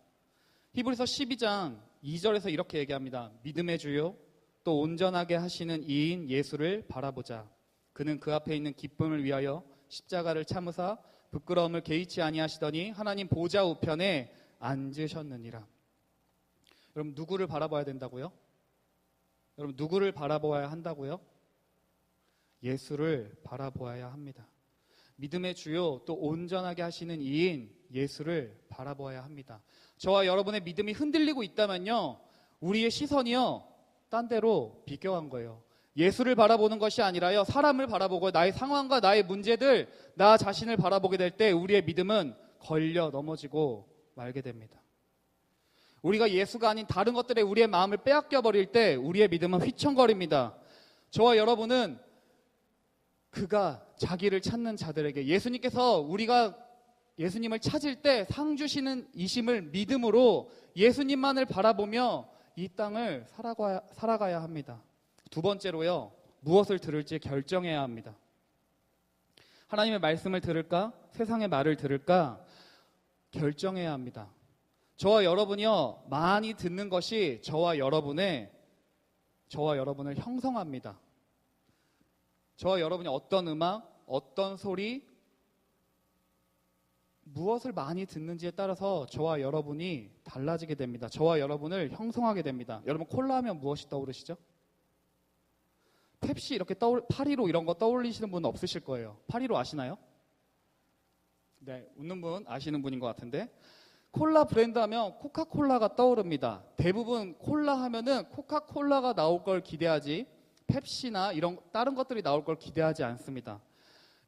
히브리서 12장 2절에서 이렇게 얘기합니다. 믿음의 주요 또 온전하게 하시는 이인 예수를 바라보자. 그는 그 앞에 있는 기쁨을 위하여 십자가를 참으사 부끄러움을 개의치 아니하시더니 하나님 보좌 우편에 앉으셨느니라. 여러분, 누구를 바라봐야 된다고요? 여러분, 누구를 바라보아야 한다고요? 예수를 바라보아야 합니다. 믿음의 주요 또 온전하게 하시는 이인 예수를 바라보아야 합니다. 저와 여러분의 믿음이 흔들리고 있다면요, 우리의 시선이요, 딴 데로 비껴간 거예요. 예수를 바라보는 것이 아니라요, 사람을 바라보고 나의 상황과 나의 문제들, 나 자신을 바라보게 될 때 우리의 믿음은 걸려 넘어지고 말게 됩니다. 우리가 예수가 아닌 다른 것들에 우리의 마음을 빼앗겨 버릴 때 우리의 믿음은 휘청거립니다. 저와 여러분은 그가 자기를 찾는 자들에게, 예수님께서 우리가 예수님을 찾을 때 상 주시는 이심을 믿음으로 예수님만을 바라보며 이 땅을 살아가야 합니다. 두 번째로요, 무엇을 들을지 결정해야 합니다. 하나님의 말씀을 들을까? 세상의 말을 들을까? 결정해야 합니다. 저와 여러분이요, 많이 듣는 것이 저와 여러분을 형성합니다. 저와 여러분이 어떤 음악, 어떤 소리, 무엇을 많이 듣는지에 따라서 저와 여러분이 달라지게 됩니다. 저와 여러분을 형성하게 됩니다. 여러분, 콜라 하면 무엇이 떠오르시죠? 펩시 이렇게 파리로 이런 거 떠올리시는 분은 없으실 거예요. 파리로 아시나요? 네, 웃는 분 아시는 분인 것 같은데, 콜라 브랜드 하면 코카콜라가 떠오릅니다. 대부분 콜라 하면은 코카콜라가 나올 걸 기대하지 펩시나 이런 다른 것들이 나올 걸 기대하지 않습니다.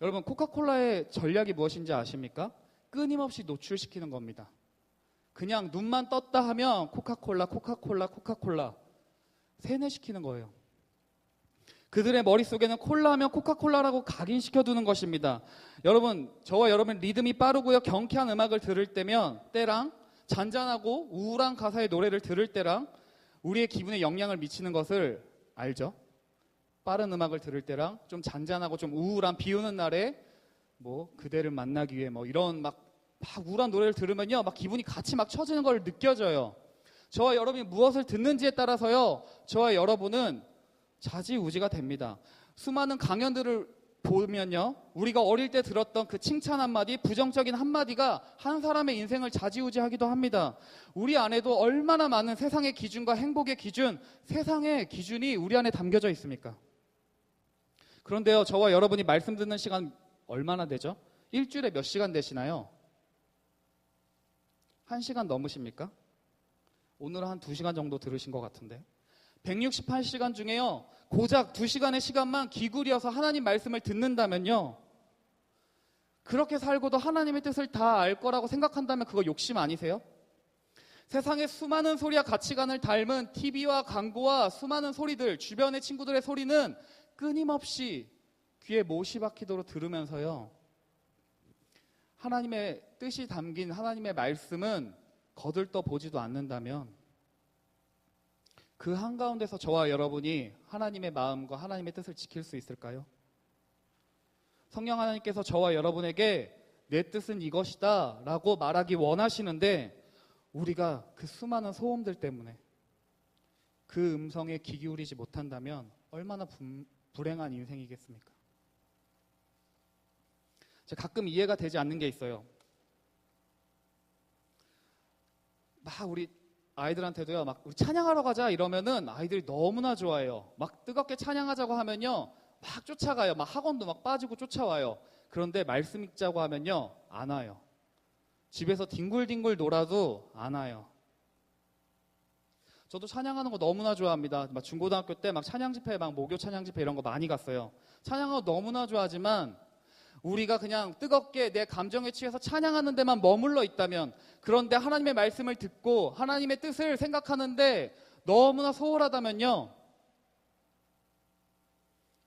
여러분, 코카콜라의 전략이 무엇인지 아십니까? 끊임없이 노출시키는 겁니다. 그냥 눈만 떴다 하면 코카콜라 세뇌시키는 거예요. 그들의 머릿속에는 콜라 하면 코카콜라라고 각인시켜두는 것입니다. 여러분, 저와 여러분 리듬이 빠르고요, 경쾌한 음악을 들을 때랑 잔잔하고 우울한 가사의 노래를 들을 때랑 우리의 기분에 영향을 미치는 것을 알죠? 빠른 음악을 들을 때랑 좀 잔잔하고 좀 우울한 비 오는 날에 그대를 만나기 위해 이런 막 우울한 노래를 들으면요, 막 기분이 같이 막 처지는 걸 느껴져요. 저와 여러분이 무엇을 듣는지에 따라서요, 저와 여러분은 좌지우지가 됩니다. 수많은 강연들을 보면요, 우리가 어릴 때 들었던 그 칭찬 한마디, 부정적인 한마디가 한 사람의 인생을 좌지우지하기도 합니다. 우리 안에도 얼마나 많은 세상의 기준과 행복의 기준, 세상의 기준이 우리 안에 담겨져 있습니까? 그런데요, 저와 여러분이 말씀 듣는 시간 얼마나 되죠? 일주일에 몇 시간 되시나요? 1시간 넘으십니까? 오늘 한 2시간 정도 들으신 것 같은데, 168시간 중에요, 고작 2시간의 시간만 기울여서 하나님 말씀을 듣는다면요, 그렇게 살고도 하나님의 뜻을 다 알 거라고 생각한다면 그거 욕심 아니세요? 세상의 수많은 소리와 가치관을 닮은 TV와 광고와 수많은 소리들, 주변의 친구들의 소리는 끊임없이 귀에 못이 박히도록 들으면서요. 하나님의 뜻이 담긴 하나님의 말씀은 거들떠 보지도 않는다면 그 한가운데서 저와 여러분이 하나님의 마음과 하나님의 뜻을 지킬 수 있을까요? 성령 하나님께서 저와 여러분에게 내 뜻은 이것이다 라고 말하기 원하시는데 우리가 그 수많은 소음들 때문에 그 음성에 귀 기울이지 못한다면 얼마나 불행한 인생이겠습니까? 제가 가끔 이해가 되지 않는 게 있어요. 막 우리 아이들한테도요, 막 우리 찬양하러 가자 이러면은 아이들이 너무나 좋아해요. 막 뜨겁게 찬양하자고 하면요, 막 쫓아가요. 막 학원도 막 빠지고 쫓아와요. 그런데 말씀 읽자고 하면요, 안 와요. 집에서 뒹굴뒹굴 놀아도 안 와요. 저도 찬양하는 거 너무나 좋아합니다. 막 중고등학교 때 막 찬양 집회, 막 목요 찬양 집회 이런 거 많이 갔어요. 찬양하고 너무나 좋아하지만 우리가 그냥 뜨겁게 내 감정에 취해서 찬양하는 데만 머물러 있다면, 그런데 하나님의 말씀을 듣고 하나님의 뜻을 생각하는데 너무나 소홀하다면요,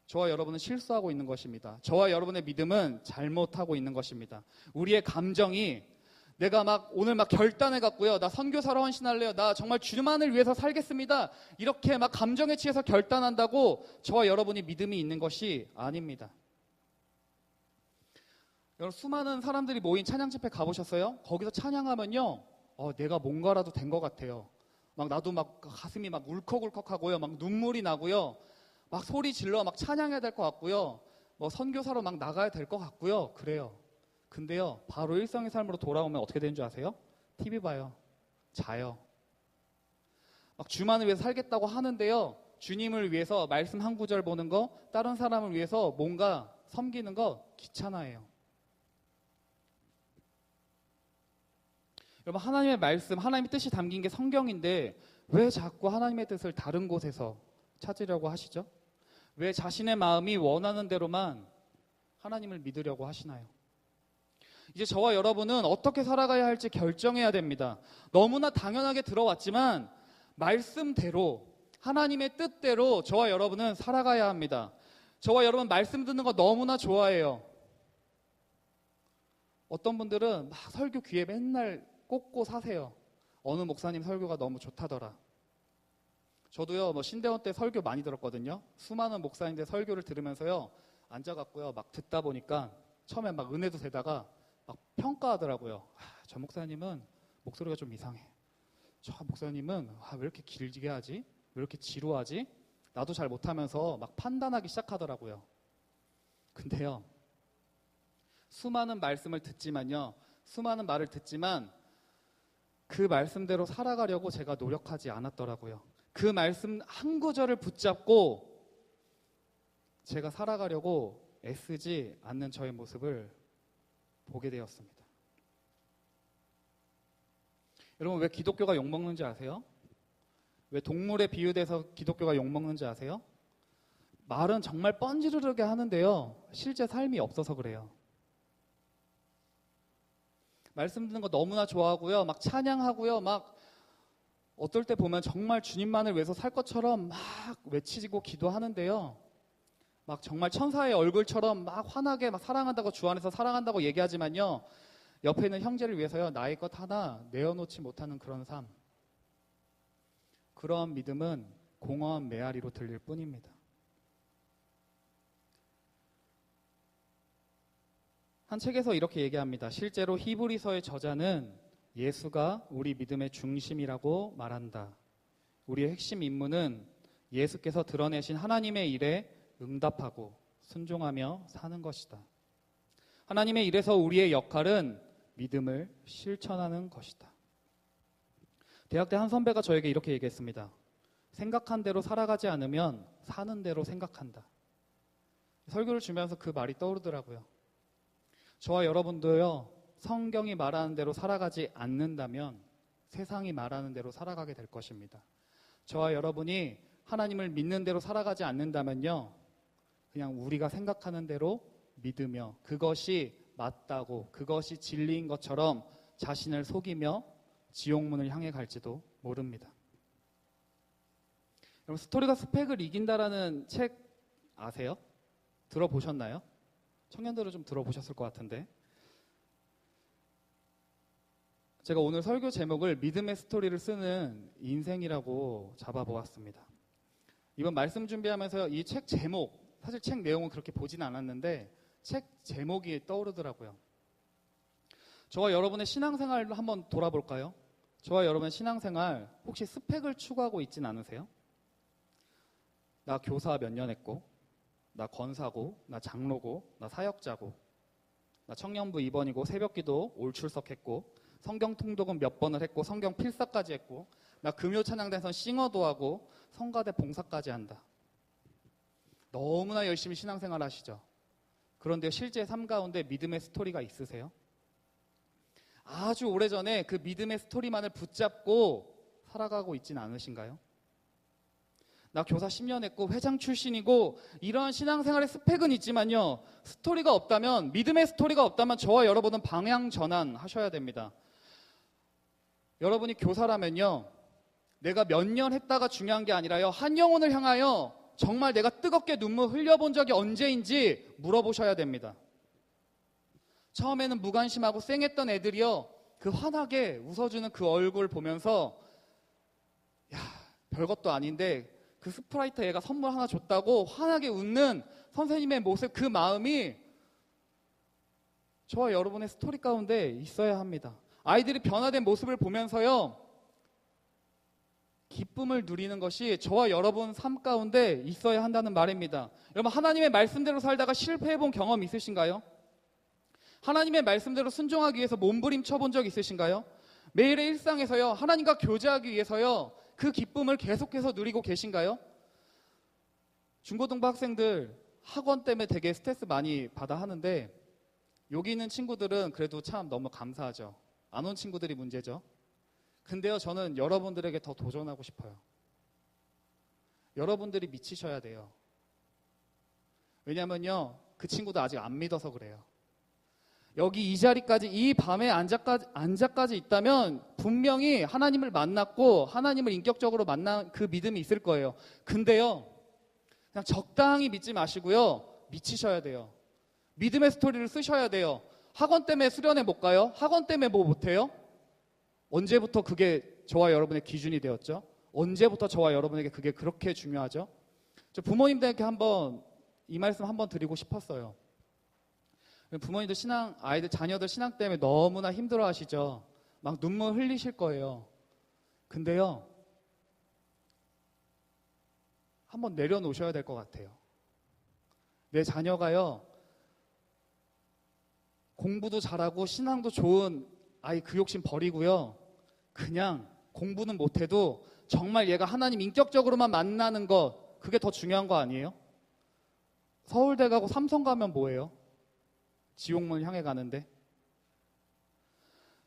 저와 여러분은 실수하고 있는 것입니다. 저와 여러분의 믿음은 잘못하고 있는 것입니다. 우리의 감정이 내가 막 오늘 막 결단해 갖고요, 나 선교사로 헌신할래요, 나 정말 주만을 위해서 살겠습니다, 이렇게 막 감정에 취해서 결단한다고 저와 여러분이 믿음이 있는 것이 아닙니다. 여러분, 수많은 사람들이 모인 찬양 집회 가보셨어요? 거기서 찬양하면요, 내가 뭔가라도 된 것 같아요. 막 나도 막 가슴이 막 울컥울컥하고요, 막 눈물이 나고요, 막 소리 질러 막 찬양해야 될 것 같고요, 뭐 선교사로 막 나가야 될 것 같고요, 그래요. 근데요, 바로 일상의 삶으로 돌아오면 어떻게 되는 줄 아세요? TV 봐요, 자요. 막 주만을 위해서 살겠다고 하는데요, 주님을 위해서 말씀 한 구절 보는 거, 다른 사람을 위해서 뭔가 섬기는 거 귀찮아해요. 여러분, 하나님의 말씀, 하나님의 뜻이 담긴 게 성경인데 왜 자꾸 하나님의 뜻을 다른 곳에서 찾으려고 하시죠? 왜 자신의 마음이 원하는 대로만 하나님을 믿으려고 하시나요? 이제 저와 여러분은 어떻게 살아가야 할지 결정해야 됩니다. 너무나 당연하게 들어왔지만 말씀대로, 하나님의 뜻대로 저와 여러분은 살아가야 합니다. 저와 여러분 말씀 듣는 거 너무나 좋아해요. 어떤 분들은 막 설교 귀에 맨날 꽂고 사세요. 어느 목사님 설교가 너무 좋다더라. 저도요, 뭐 신대원 때 설교 많이 들었거든요. 수많은 목사님들 설교를 들으면서요, 앉아갖고요, 막 듣다 보니까 처음에 막 은혜도 되다가 막 평가하더라고요. 저 목사님은 목소리가 좀 이상해. 저 목사님은 왜 이렇게 길게 하지? 왜 이렇게 지루하지? 나도 잘 못하면서 막 판단하기 시작하더라고요. 근데요, 수많은 말씀을 듣지만요, 수많은 말을 듣지만 그 말씀대로 살아가려고 제가 노력하지 않았더라고요. 그 말씀 한 구절을 붙잡고 제가 살아가려고 애쓰지 않는 저의 모습을 보게 되었습니다. 여러분, 왜 기독교가 욕먹는지 아세요? 왜 동물에 비유돼서 기독교가 욕먹는지 아세요? 말은 정말 뻔지르르게 하는데요, 실제 삶이 없어서 그래요. 말씀 듣는 거 너무나 좋아하고요, 막 찬양하고요, 막 어떨 때 보면 정말 주님만을 위해서 살 것처럼 막 외치고 기도하는데요, 막 정말 천사의 얼굴처럼 막 환하게 막 사랑한다고, 주 안에서 사랑한다고 얘기하지만요, 옆에 있는 형제를 위해서요, 나의 것 하나 내어놓지 못하는 그런 삶, 그런 믿음은 공허한 메아리로 들릴 뿐입니다. 한 책에서 이렇게 얘기합니다. 실제로 히브리서의 저자는 예수가 우리 믿음의 중심이라고 말한다. 우리의 핵심 임무는 예수께서 드러내신 하나님의 일에 응답하고 순종하며 사는 것이다. 하나님의 일에서 우리의 역할은 믿음을 실천하는 것이다. 대학 때 한 선배가 저에게 이렇게 얘기했습니다. 생각한 대로 살아가지 않으면 사는 대로 생각한다. 설교를 주면서 그 말이 떠오르더라고요. 저와 여러분도요, 성경이 말하는 대로 살아가지 않는다면 세상이 말하는 대로 살아가게 될 것입니다. 저와 여러분이 하나님을 믿는 대로 살아가지 않는다면요, 그냥 우리가 생각하는 대로 믿으며 그것이 맞다고, 그것이 진리인 것처럼 자신을 속이며 지옥문을 향해 갈지도 모릅니다. 여러분, 스토리가 스펙을 이긴다라는 책 아세요? 들어보셨나요? 청년들은 좀 들어보셨을 것 같은데, 제가 오늘 설교 제목을 믿음의 스토리를 쓰는 인생이라고 잡아보았습니다. 이번 말씀 준비하면서 이 책 제목, 사실 책 내용은 그렇게 보진 않았는데 책 제목이 떠오르더라고요. 저와 여러분의 신앙생활을 한번 돌아볼까요? 저와 여러분의 신앙생활 혹시 스펙을 추구하고 있진 않으세요? 나 교사 몇 년 했고, 나 권사고, 나 장로고, 나 사역자고, 나 청년부 2번이고, 새벽기도 올 출석했고, 성경 통독은 몇 번을 했고, 성경 필사까지 했고, 나 금요 찬양대에서 싱어도 하고, 성가대 봉사까지 한다. 너무나 열심히 신앙생활 하시죠. 그런데 실제 삶 가운데 믿음의 스토리가 있으세요? 아주 오래전에 그 믿음의 스토리만을 붙잡고 살아가고 있진 않으신가요? 나 교사 10년 했고 회장 출신이고 이런 신앙생활의 스펙은 있지만요, 스토리가 없다면, 믿음의 스토리가 없다면 저와 여러분은 방향 전환하셔야 됩니다. 여러분이 교사라면요, 내가 몇 년 했다가 중요한 게 아니라요, 한 영혼을 향하여 정말 내가 뜨겁게 눈물 흘려본 적이 언제인지 물어보셔야 됩니다. 처음에는 무관심하고 쌩했던 애들이요, 그 환하게 웃어주는 그 얼굴 보면서 야, 별것도 아닌데 그 스프라이트 애가 선물 하나 줬다고 환하게 웃는 선생님의 모습, 그 마음이 저와 여러분의 스토리 가운데 있어야 합니다. 아이들이 변화된 모습을 보면서요, 기쁨을 누리는 것이 저와 여러분 삶 가운데 있어야 한다는 말입니다. 여러분, 하나님의 말씀대로 살다가 실패해본 경험 있으신가요? 하나님의 말씀대로 순종하기 위해서 몸부림쳐 본 적 있으신가요? 매일의 일상에서요, 하나님과 교제하기 위해서요, 그 기쁨을 계속해서 누리고 계신가요? 중고등부 학생들 학원 때문에 되게 스트레스 많이 받아 하는데, 여기 있는 친구들은 그래도 참 너무 감사하죠. 안 온 친구들이 문제죠. 근데요, 저는 여러분들에게 더 도전하고 싶어요. 여러분들이 미치셔야 돼요. 왜냐면요, 그 친구도 아직 안 믿어서 그래요. 여기 이 자리까지, 이 밤에 앉아까지 있다면 분명히 하나님을 만났고 하나님을 인격적으로 만난 그 믿음이 있을 거예요. 근데요, 그냥 적당히 믿지 마시고요, 미치셔야 돼요. 믿음의 스토리를 쓰셔야 돼요. 학원 때문에 수련회 못 가요? 학원 때문에 뭐 못해요? 언제부터 그게 저와 여러분의 기준이 되었죠? 언제부터 저와 여러분에게 그게 그렇게 중요하죠? 저 부모님들에게 한번 이 말씀 한번 드리고 싶었어요. 부모님들 아이들, 자녀들 신앙 때문에 너무나 힘들어 하시죠? 막 눈물 흘리실 거예요. 근데요, 한번 내려놓으셔야 될 것 같아요. 내 자녀가요, 공부도 잘하고 신앙도 좋은 아이, 그 욕심 버리고요, 그냥 공부는 못해도 정말 얘가 하나님 인격적으로만 만나는 것, 그게 더 중요한 거 아니에요? 서울대 가고 삼성 가면 뭐예요? 지옥문 향해 가는데.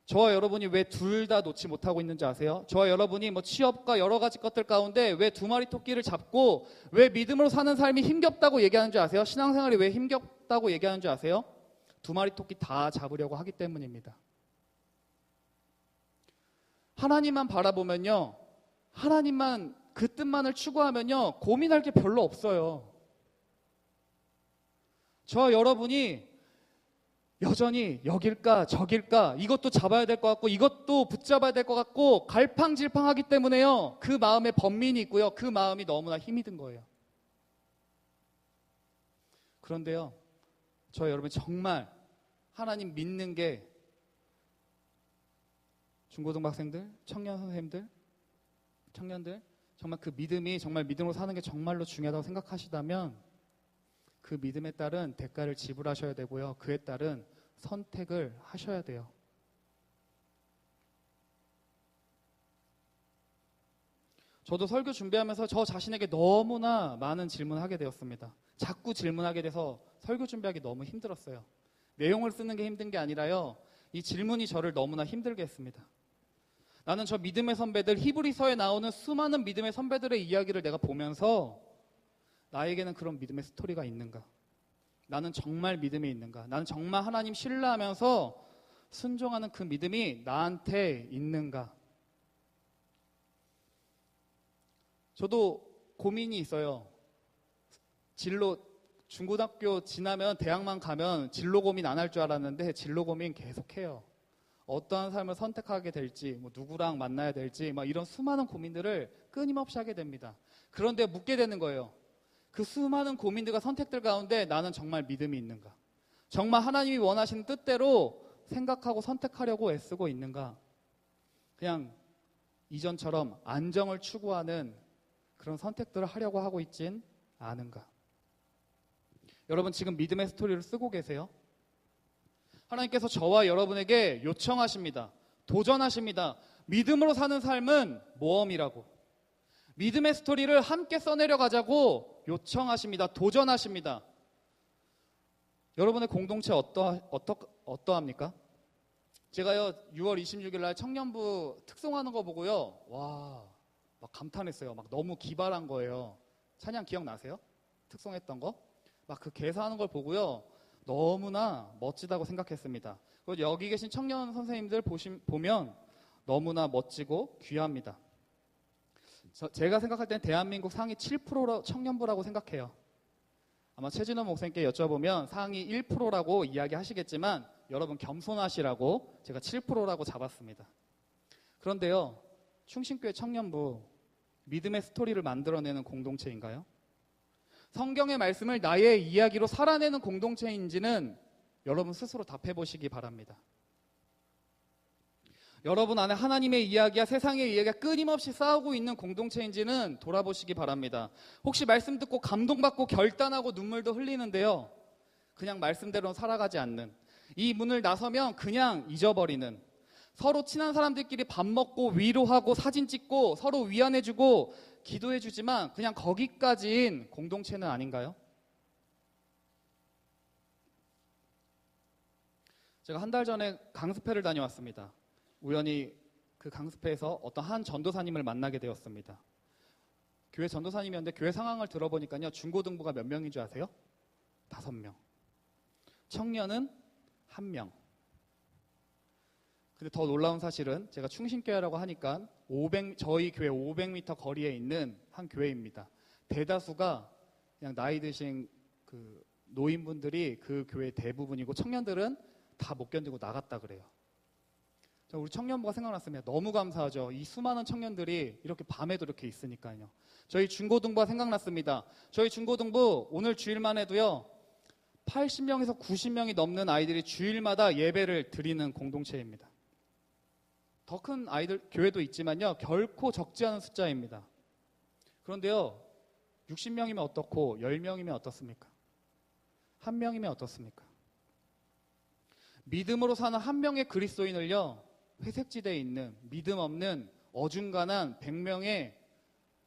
저와 여러분이 왜 둘 다 놓지 못하고 있는지 아세요? 저와 여러분이 뭐 취업과 여러 가지 것들 가운데 왜 두 마리 토끼를 잡고 왜 믿음으로 사는 삶이 힘겹다고 얘기하는 줄 아세요? 신앙생활이 왜 힘겹다고 얘기하는 줄 아세요? 두 마리 토끼 다 잡으려고 하기 때문입니다. 하나님만 바라보면요, 하나님만 그 뜻만을 추구하면요, 고민할 게 별로 없어요. 저와 여러분이 여전히 여길까 저길까, 이것도 잡아야 될 것 같고 이것도 붙잡아야 될 것 같고 갈팡질팡하기 때문에요, 그 마음에 번민이 있고요, 그 마음이 너무나 힘이 든 거예요. 그런데요, 저 여러분 정말 하나님 믿는 게, 중고등부 학생들, 청년 선생님들, 청년들, 정말 그 믿음이 정말 믿음으로 사는 게 정말로 중요하다고 생각하시다면 그 믿음에 따른 대가를 지불하셔야 되고요, 그에 따른 선택을 하셔야 돼요. 저도 설교 준비하면서 저 자신에게 너무나 많은 질문을 하게 되었습니다. 자꾸 질문하게 돼서 설교 준비하기 너무 힘들었어요. 내용을 쓰는 게 힘든 게 아니라요, 이 질문이 저를 너무나 힘들게 했습니다. 나는 저 믿음의 선배들, 히브리서에 나오는 수많은 믿음의 선배들의 이야기를 내가 보면서 나에게는 그런 믿음의 스토리가 있는가? 나는 정말 믿음이 있는가? 나는 정말 하나님 신뢰하면서 순종하는 그 믿음이 나한테 있는가? 저도 고민이 있어요. 중고등학교 지나면 대학만 가면 진로 고민 안 할 줄 알았는데 진로 고민 계속해요. 어떠한 삶을 선택하게 될지, 누구랑 만나야 될지, 이런 수많은 고민들을 끊임없이 하게 됩니다. 그런데 묻게 되는 거예요. 그 수많은 고민들과 선택들 가운데 나는 정말 믿음이 있는가? 정말 하나님이 원하시는 뜻대로 생각하고 선택하려고 애쓰고 있는가? 그냥 이전처럼 안정을 추구하는 그런 선택들을 하려고 하고 있진 않은가? 여러분 지금 믿음의 스토리를 쓰고 계세요? 하나님께서 저와 여러분에게 요청하십니다. 도전하십니다. 믿음으로 사는 삶은 모험이라고. 믿음의 스토리를 함께 써내려 가자고 요청하십니다. 도전하십니다. 여러분의 공동체 어떠합니까? 제가요 6월 26일 날 청년부 특송하는 거 보고요, 막 감탄했어요. 막 너무 기발한 거예요. 찬양 기억나세요? 특송했던 거? 막 그 개사하는 걸 보고요, 너무나 멋지다고 생각했습니다. 그리고 여기 계신 청년 선생님들 보면 너무나 멋지고 귀합니다. 제가 생각할 땐 대한민국 상위 7% 청년부라고 생각해요. 아마 최진호 목사님께 여쭤보면 상위 1%라고 이야기하시겠지만 여러분 겸손하시라고 제가 7%라고 잡았습니다. 그런데요, 충신교회 청년부 믿음의 스토리를 만들어내는 공동체인가요? 성경의 말씀을 나의 이야기로 살아내는 공동체인지는 여러분 스스로 답해보시기 바랍니다. 여러분 안에 하나님의 이야기와 세상의 이야기가 끊임없이 싸우고 있는 공동체인지는 돌아보시기 바랍니다. 혹시 말씀 듣고 감동받고 결단하고 눈물도 흘리는데요, 그냥 말씀대로 살아가지 않는, 이 문을 나서면 그냥 잊어버리는, 서로 친한 사람들끼리 밥 먹고 위로하고 사진 찍고 서로 위안해주고 기도해주지만 그냥 거기까지인 공동체는 아닌가요? 제가 한 달 전에 강습회를 다녀왔습니다. 우연히 그 강습회에서 어떤 한 전도사님을 만나게 되었습니다. 교회 전도사님이었는데 교회 상황을 들어보니까요, 중고등부가 몇 명인 줄 아세요? 5명. 청년은 1명. 근데 더 놀라운 사실은 제가 충신교회라고 하니까 저희 교회 500m 거리에 있는 한 교회입니다. 대다수가 그냥 나이 드신 그 노인분들이 그 교회 대부분이고 청년들은 다 못 견디고 나갔다 그래요. 우리 청년부가 생각났습니다. 너무 감사하죠. 이 수많은 청년들이 이렇게 밤에도 이렇게 있으니까요. 저희 중고등부가 생각났습니다. 저희 중고등부 오늘 주일만 해도요, 80명에서 90명이 넘는 아이들이 주일마다 예배를 드리는 공동체입니다. 더 큰 아이들 교회도 있지만요, 결코 적지 않은 숫자입니다. 그런데요, 60명이면 어떻고 10명이면 어떻습니까? 1명이면 어떻습니까? 믿음으로 사는 한 명의 그리스도인을요, 회색지대에 있는 믿음 없는 어중간한 100명의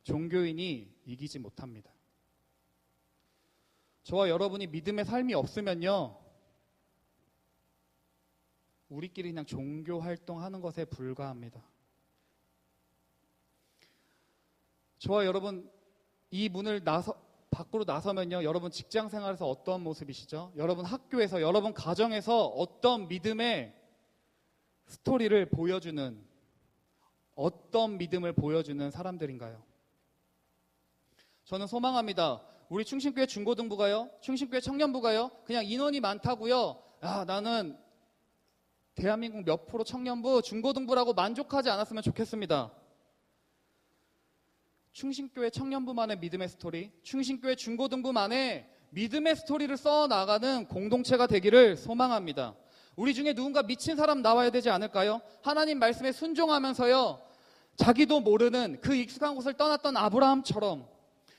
종교인이 이기지 못합니다. 저와 여러분이 믿음의 삶이 없으면요, 우리끼리 그냥 종교 활동하는 것에 불과합니다. 저와 여러분 이 문을 밖으로 나서면요, 여러분 직장 생활에서 어떤 모습이시죠? 여러분 학교에서, 여러분 가정에서 어떤 믿음의 스토리를 보여주는, 어떤 믿음을 보여주는 사람들인가요? 저는 소망합니다. 우리 충신교회 중고등부가요, 충신교회 청년부가요, 그냥 인원이 많다고요, 나는 대한민국 몇 프로 청년부, 중고등부라고 만족하지 않았으면 좋겠습니다. 충신교회 청년부만의 믿음의 스토리, 충신교회 중고등부만의 믿음의 스토리를 써나가는 공동체가 되기를 소망합니다. 우리 중에 누군가 미친 사람 나와야 되지 않을까요? 하나님 말씀에 순종하면서요, 자기도 모르는 그 익숙한 곳을 떠났던 아브라함처럼,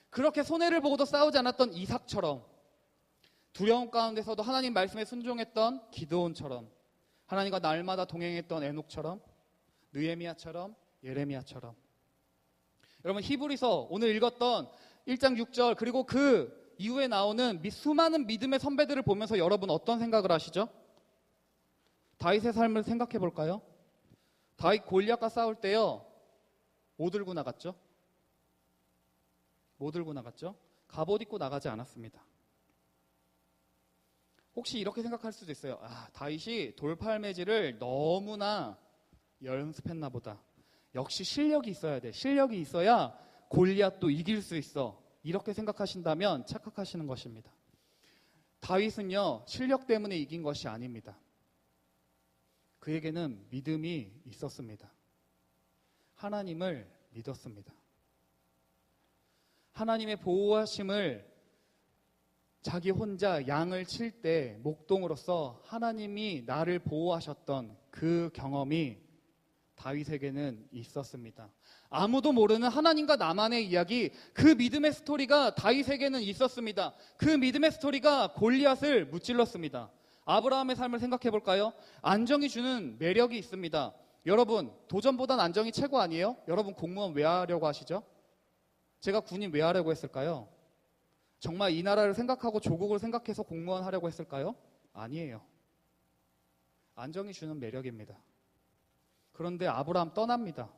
그렇게 손해를 보고도 싸우지 않았던 이삭처럼, 두려움 가운데서도 하나님 말씀에 순종했던 기드온처럼, 하나님과 날마다 동행했던 에녹처럼, 느헤미야처럼, 예레미야처럼. 여러분 히브리서 오늘 읽었던 1장 6절 그리고 그 이후에 나오는 수많은 믿음의 선배들을 보면서 여러분 어떤 생각을 하시죠? 다윗의 삶을 생각해 볼까요? 다윗 골리앗과 싸울 때요, 뭐 들고 나갔죠? 뭐 들고 나갔죠? 갑옷 입고 나가지 않았습니다. 혹시 이렇게 생각할 수도 있어요. 다윗이 돌팔매질을 너무나 연습했나 보다. 역시 실력이 있어야 돼. 실력이 있어야 골리앗도 이길 수 있어. 이렇게 생각하신다면 착각하시는 것입니다. 다윗은요, 실력 때문에 이긴 것이 아닙니다. 그에게는 믿음이 있었습니다. 하나님을 믿었습니다. 하나님의 보호하심을 자기 혼자 양을 칠 때 목동으로서 하나님이 나를 보호하셨던 그 경험이 다윗에게는 있었습니다. 아무도 모르는 하나님과 나만의 이야기, 그 믿음의 스토리가 다윗에게는 있었습니다. 그 믿음의 스토리가 골리앗을 무찔렀습니다. 아브라함의 삶을 생각해 볼까요? 안정이 주는 매력이 있습니다. 여러분, 도전보단 안정이 최고 아니에요? 여러분, 공무원 왜 하려고 하시죠? 제가 군인 왜 하려고 했을까요? 정말 이 나라를 생각하고 조국을 생각해서 공무원 하려고 했을까요? 아니에요. 안정이 주는 매력입니다. 그런데 아브라함 떠납니다.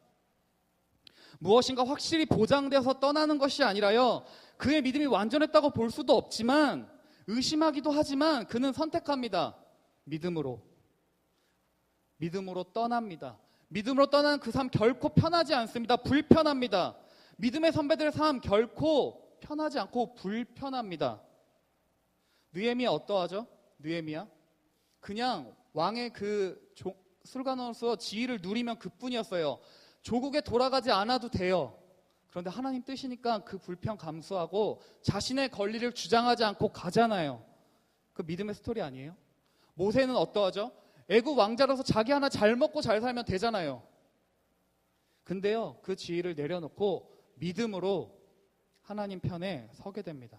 무엇인가 확실히 보장되어서 떠나는 것이 아니라요, 그의 믿음이 완전했다고 볼 수도 없지만 의심하기도 하지만 그는 선택합니다. 믿음으로 떠납니다. 믿음으로 떠나는 그 삶 결코 편하지 않습니다. 불편합니다. 믿음의 선배들의 삶 결코 편하지 않고 불편합니다. 느헤미야 어떠하죠? 느헤미야 그냥 왕의 그 술관으로서 지위를 누리면 그뿐이었어요. 조국에 돌아가지 않아도 돼요. 그런데 하나님 뜻이니까 그 불편 감수하고 자신의 권리를 주장하지 않고 가잖아요. 그 믿음의 스토리 아니에요? 모세는 어떠하죠? 애국 왕자로서 자기 하나 잘 먹고 잘 살면 되잖아요. 근데요, 그 지위를 내려놓고 믿음으로 하나님 편에 서게 됩니다.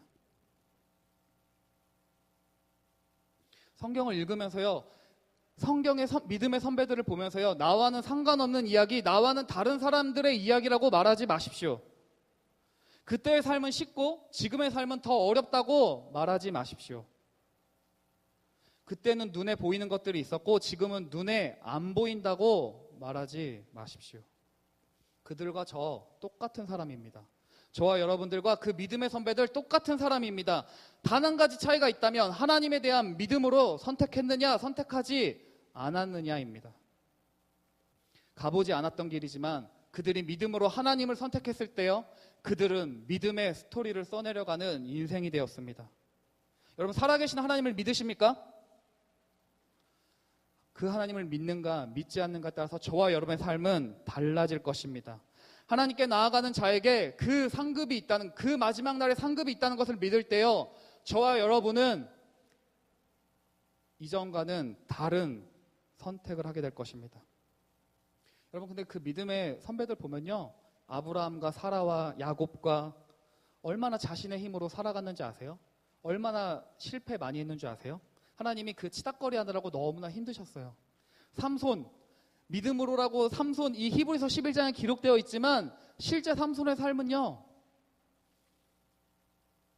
성경을 읽으면서요, 성경의 믿음의 선배들을 보면서요, 나와는 상관없는 이야기, 나와는 다른 사람들의 이야기라고 말하지 마십시오. 그때의 삶은 쉽고 지금의 삶은 더 어렵다고 말하지 마십시오. 그때는 눈에 보이는 것들이 있었고 지금은 눈에 안 보인다고 말하지 마십시오. 그들과 저 똑같은 사람입니다. 저와 여러분들과 그 믿음의 선배들 똑같은 사람입니다. 단 한 가지 차이가 있다면 하나님에 대한 믿음으로 선택했느냐 선택하지 않았느냐입니다. 가보지 않았던 길이지만 그들이 믿음으로 하나님을 선택했을 때요, 그들은 믿음의 스토리를 써내려가는 인생이 되었습니다. 여러분, 살아계신 하나님을 믿으십니까? 그 하나님을 믿는가 믿지 않는가에 따라서 저와 여러분의 삶은 달라질 것입니다. 하나님께 나아가는 자에게 그 상급이 있다는, 그 마지막 날에 상급이 있다는 것을 믿을 때요, 저와 여러분은 이전과는 다른 선택을 하게 될 것입니다. 여러분, 근데 그 믿음의 선배들 보면요, 아브라함과 사라와 야곱과 얼마나 자신의 힘으로 살아갔는지 아세요? 얼마나 실패 많이 했는지 아세요? 하나님이 그 치닥거리 하느라고 너무나 힘드셨어요. 삼손, 믿음으로라고 삼손, 이 히브리서 11장에 기록되어 있지만 실제 삼손의 삶은요,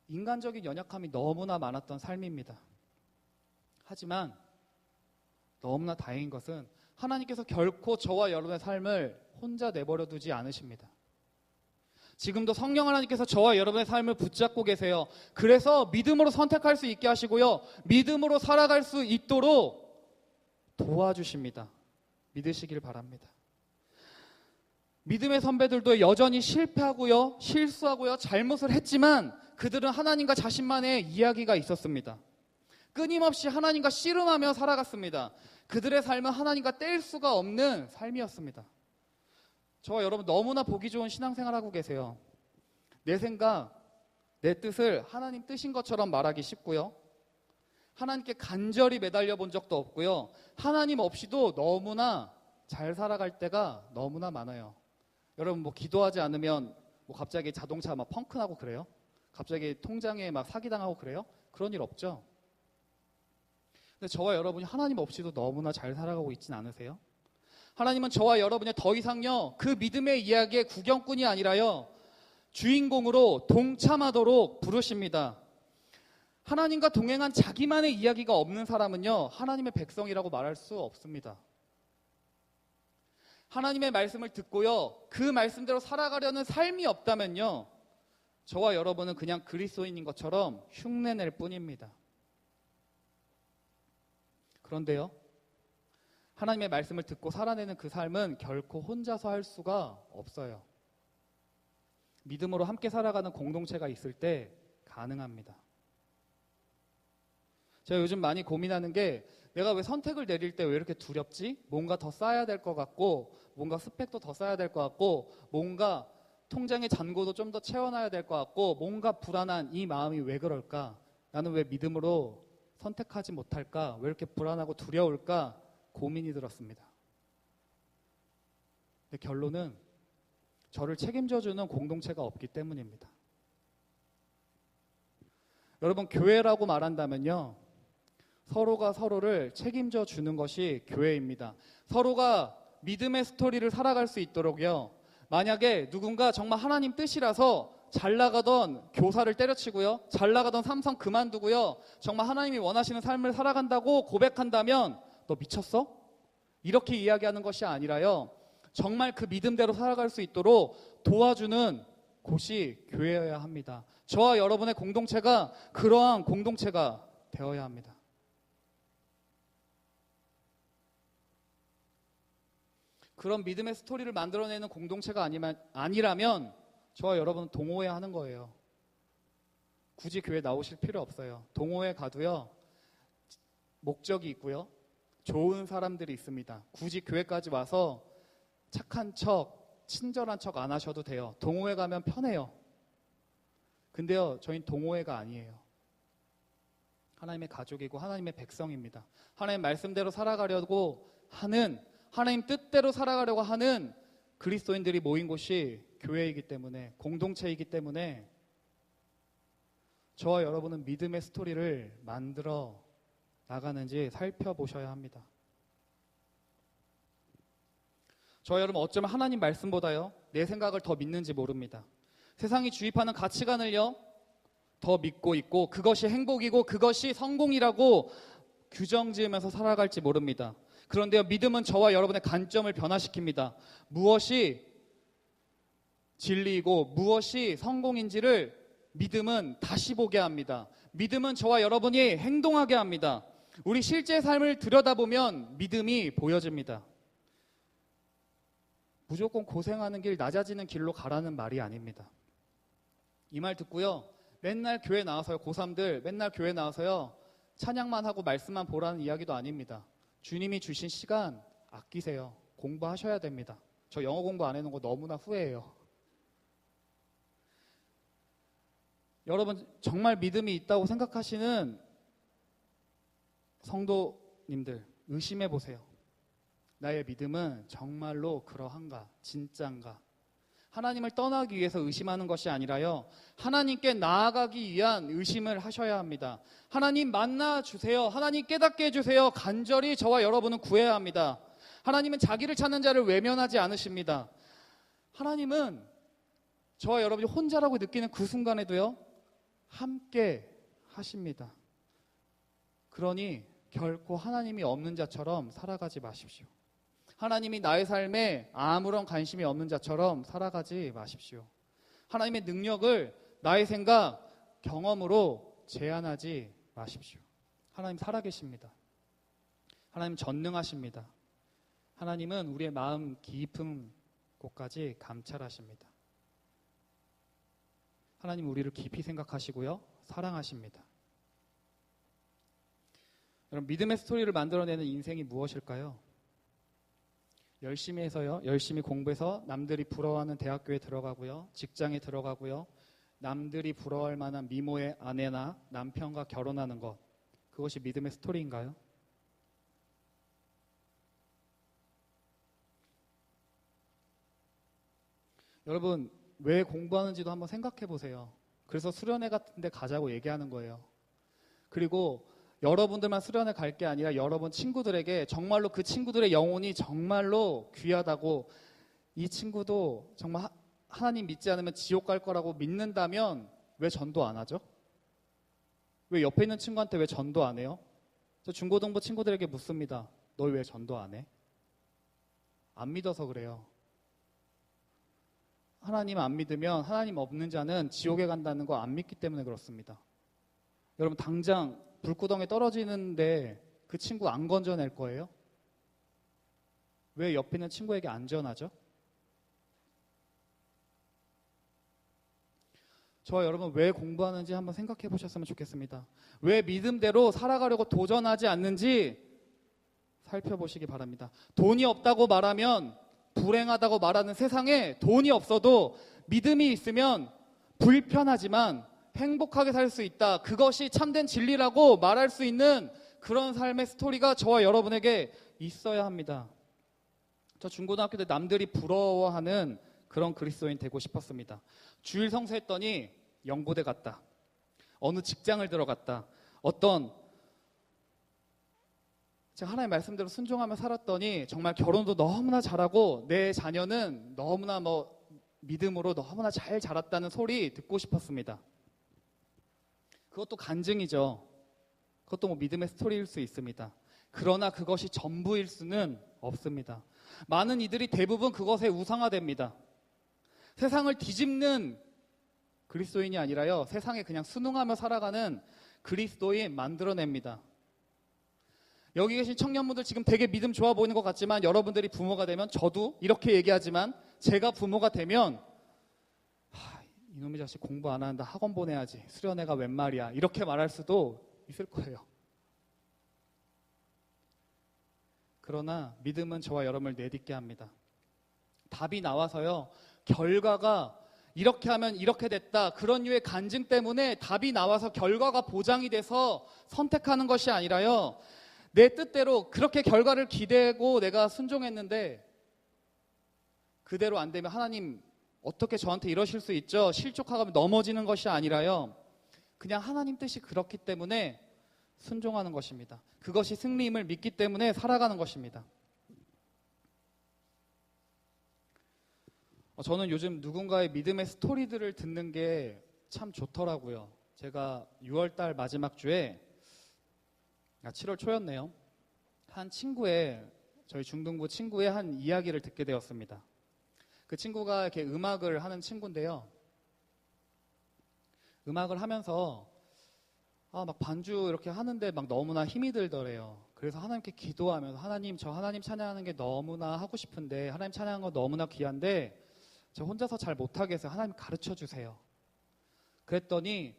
인간적인 연약함이 너무나 많았던 삶입니다. 하지만 너무나 다행인 것은 하나님께서 결코 저와 여러분의 삶을 혼자 내버려 두지 않으십니다. 지금도 성령 하나님께서 저와 여러분의 삶을 붙잡고 계세요. 그래서 믿음으로 선택할 수 있게 하시고요, 믿음으로 살아갈 수 있도록 도와주십니다. 믿으시길 바랍니다. 믿음의 선배들도 여전히 실패하고요, 실수하고요, 잘못을 했지만 그들은 하나님과 자신만의 이야기가 있었습니다. 끊임없이 하나님과 씨름하며 살아갔습니다. 그들의 삶은 하나님과 뗄 수가 없는 삶이었습니다. 저와 여러분 너무나 보기 좋은 신앙생활하고 계세요. 내 생각, 내 뜻을 하나님 뜻인 것처럼 말하기 쉽고요, 하나님께 간절히 매달려 본 적도 없고요, 하나님 없이도 너무나 잘 살아갈 때가 너무나 많아요. 여러분, 뭐 기도하지 않으면 뭐 갑자기 자동차 막 펑크나고 그래요? 갑자기 통장에 막 사기당하고 그래요? 그런 일 없죠? 근데 저와 여러분이 하나님 없이도 너무나 잘 살아가고 있진 않으세요? 하나님은 저와 여러분의 더 이상요, 그 믿음의 이야기의 구경꾼이 아니라요, 주인공으로 동참하도록 부르십니다. 하나님과 동행한 자기만의 이야기가 없는 사람은요, 하나님의 백성이라고 말할 수 없습니다. 하나님의 말씀을 듣고요, 그 말씀대로 살아가려는 삶이 없다면요, 저와 여러분은 그냥 그리스도인인 것처럼 흉내낼 뿐입니다. 그런데요, 하나님의 말씀을 듣고 살아내는 그 삶은 결코 혼자서 할 수가 없어요. 믿음으로 함께 살아가는 공동체가 있을 때 가능합니다. 제가 요즘 많이 고민하는 게 내가 왜 선택을 내릴 때 왜 이렇게 두렵지? 뭔가 더 쌓아야 될 것 같고 뭔가 스펙도 더 쌓아야 될 것 같고 뭔가 통장의 잔고도 좀 더 채워놔야 될 것 같고 뭔가 불안한 이 마음이 왜 그럴까? 나는 왜 믿음으로 선택하지 못할까? 왜 이렇게 불안하고 두려울까? 고민이 들었습니다. 근데 결론은 저를 책임져주는 공동체가 없기 때문입니다. 여러분, 교회라고 말한다면요, 서로가 서로를 책임져 주는 것이 교회입니다. 서로가 믿음의 스토리를 살아갈 수 있도록요, 만약에 누군가 정말 하나님 뜻이라서 잘 나가던 교사를 때려치고요, 잘 나가던 삼성 그만두고요, 정말 하나님이 원하시는 삶을 살아간다고 고백한다면 너 미쳤어? 이렇게 이야기하는 것이 아니라요, 정말 그 믿음대로 살아갈 수 있도록 도와주는 곳이 교회여야 합니다. 저와 여러분의 공동체가 그러한 공동체가 되어야 합니다. 그런 믿음의 스토리를 만들어내는 공동체가 아니라면 저와 여러분은 동호회 하는 거예요. 굳이 교회 나오실 필요 없어요. 동호회 가도요, 목적이 있고요, 좋은 사람들이 있습니다. 굳이 교회까지 와서 착한 척, 친절한 척 안 하셔도 돼요. 동호회 가면 편해요. 근데요, 저희는 동호회가 아니에요. 하나님의 가족이고 하나님의 백성입니다. 하나님 말씀대로 살아가려고 하는, 하나님 뜻대로 살아가려고 하는 그리스도인들이 모인 곳이 교회이기 때문에, 공동체이기 때문에 저와 여러분은 믿음의 스토리를 만들어 나가는지 살펴보셔야 합니다. 저와 여러분, 어쩌면 하나님 말씀보다요, 내 생각을 더 믿는지 모릅니다. 세상이 주입하는 가치관을요, 더 믿고 있고 그것이 행복이고 그것이 성공이라고 규정 지으면서 살아갈지 모릅니다. 그런데요, 믿음은 저와 여러분의 관점을 변화시킵니다. 무엇이 진리이고 무엇이 성공인지를 믿음은 다시 보게 합니다. 믿음은 저와 여러분이 행동하게 합니다. 우리 실제 삶을 들여다보면 믿음이 보여집니다. 무조건 고생하는 길, 낮아지는 길로 가라는 말이 아닙니다. 이 말 듣고요, 맨날 교회 나와서요, 고3들 맨날 교회 나와서요, 찬양만 하고 말씀만 보라는 이야기도 아닙니다. 주님이 주신 시간 아끼세요. 공부하셔야 됩니다. 저 영어 공부 안 해놓은 거 너무나 후회해요. 여러분, 정말 믿음이 있다고 생각하시는 성도님들, 의심해 보세요. 나의 믿음은 정말로 그러한가? 진짠가? 하나님을 떠나기 위해서 의심하는 것이 아니라요, 하나님께 나아가기 위한 의심을 하셔야 합니다. 하나님 만나주세요. 하나님 깨닫게 해주세요. 간절히 저와 여러분은 구해야 합니다. 하나님은 자기를 찾는 자를 외면하지 않으십니다. 하나님은 저와 여러분이 혼자라고 느끼는 그 순간에도요, 함께 하십니다. 그러니 결코 하나님이 없는 자처럼 살아가지 마십시오. 하나님이 나의 삶에 아무런 관심이 없는 자처럼 살아가지 마십시오. 하나님의 능력을 나의 생각, 경험으로 제한하지 마십시오. 하나님 살아계십니다. 하나님 전능하십니다. 하나님은 우리의 마음 깊은 곳까지 감찰하십니다. 하나님 우리를 깊이 생각하시고요, 사랑하십니다. 여러분, 믿음의 스토리를 만들어내는 인생이 무엇일까요? 열심히 해서요, 열심히 공부해서 남들이 부러워하는 대학교에 들어가고요, 직장에 들어가고요, 남들이 부러워할 만한 미모의 아내나 남편과 결혼하는 것, 그것이 믿음의 스토리인가요? 여러분, 왜 공부하는지도 한번 생각해 보세요. 그래서 수련회 같은 데 가자고 얘기하는 거예요. 그리고 여러분들만 수련회 갈 게 아니라 여러분 친구들에게 정말로 그 친구들의 영혼이 정말로 귀하다고, 이 친구도 정말 하나님 믿지 않으면 지옥 갈 거라고 믿는다면 왜 전도 안 하죠? 왜 옆에 있는 친구한테 왜 전도 안 해요? 저 중고등부 친구들에게 묻습니다. 너 왜 전도 안 해? 안 믿어서 그래요. 하나님 안 믿으면, 하나님 없는 자는 지옥에 간다는 거 안 믿기 때문에 그렇습니다. 여러분, 당장 불구덩이에 떨어지는데 그 친구 안 건져낼 거예요? 왜 옆에 있는 친구에게 안 전하죠? 저와 여러분 왜 공부하는지 한번 생각해 보셨으면 좋겠습니다. 왜 믿음대로 살아가려고 도전하지 않는지 살펴보시기 바랍니다. 돈이 없다고 말하면 불행하다고 말하는 세상에 돈이 없어도 믿음이 있으면 불편하지만 행복하게 살 수 있다. 그것이 참된 진리라고 말할 수 있는 그런 삶의 스토리가 저와 여러분에게 있어야 합니다. 저 중고등학교 때 남들이 부러워하는 그런 그리스도인 되고 싶었습니다. 주일 성수했더니 영고대 갔다. 어느 직장을 들어갔다. 제가 하나님의 말씀대로 순종하며 살았더니 정말 결혼도 너무나 잘하고 내 자녀는 너무나 믿음으로 너무나 잘 자랐다는 소리 듣고 싶었습니다. 그것도 간증이죠. 그것도 믿음의 스토리일 수 있습니다. 그러나 그것이 전부일 수는 없습니다. 많은 이들이 대부분 그것에 우상화됩니다. 세상을 뒤집는 그리스도인이 아니라요, 세상에 그냥 순응하며 살아가는 그리스도인 만들어냅니다. 여기 계신 청년분들 지금 되게 믿음 좋아 보이는 것 같지만 여러분들이 부모가 되면, 저도 이렇게 얘기하지만 제가 부모가 되면 이놈의 자식 공부 안 하는데 학원 보내야지, 수련회가 웬 말이야, 이렇게 말할 수도 있을 거예요. 그러나 믿음은 저와 여러분을 내딛게 합니다. 답이 나와서요, 결과가 이렇게 하면 이렇게 됐다, 그런 류의 간증 때문에 답이 나와서 결과가 보장이 돼서 선택하는 것이 아니라요, 내 뜻대로 그렇게 결과를 기대고 내가 순종했는데 그대로 안 되면 하나님 어떻게 저한테 이러실 수 있죠? 실족하면 넘어지는 것이 아니라요, 그냥 하나님 뜻이 그렇기 때문에 순종하는 것입니다. 그것이 승리임을 믿기 때문에 살아가는 것입니다. 저는 요즘 누군가의 믿음의 스토리들을 듣는 게 참 좋더라고요. 제가 6월달 마지막 주에 7월 초였네요. 저희 중등부 친구의 한 이야기를 듣게 되었습니다. 그 친구가 이렇게 음악을 하는 친구인데요. 음악을 하면서 막 반주 이렇게 하는데 막 너무나 힘이 들더래요. 그래서 하나님께 기도하면서, 저 하나님 찬양하는 게 너무나 하고 싶은데, 하나님 찬양하는 거 너무나 귀한데 저 혼자서 잘 못하겠어요. 하나님 가르쳐 주세요. 그랬더니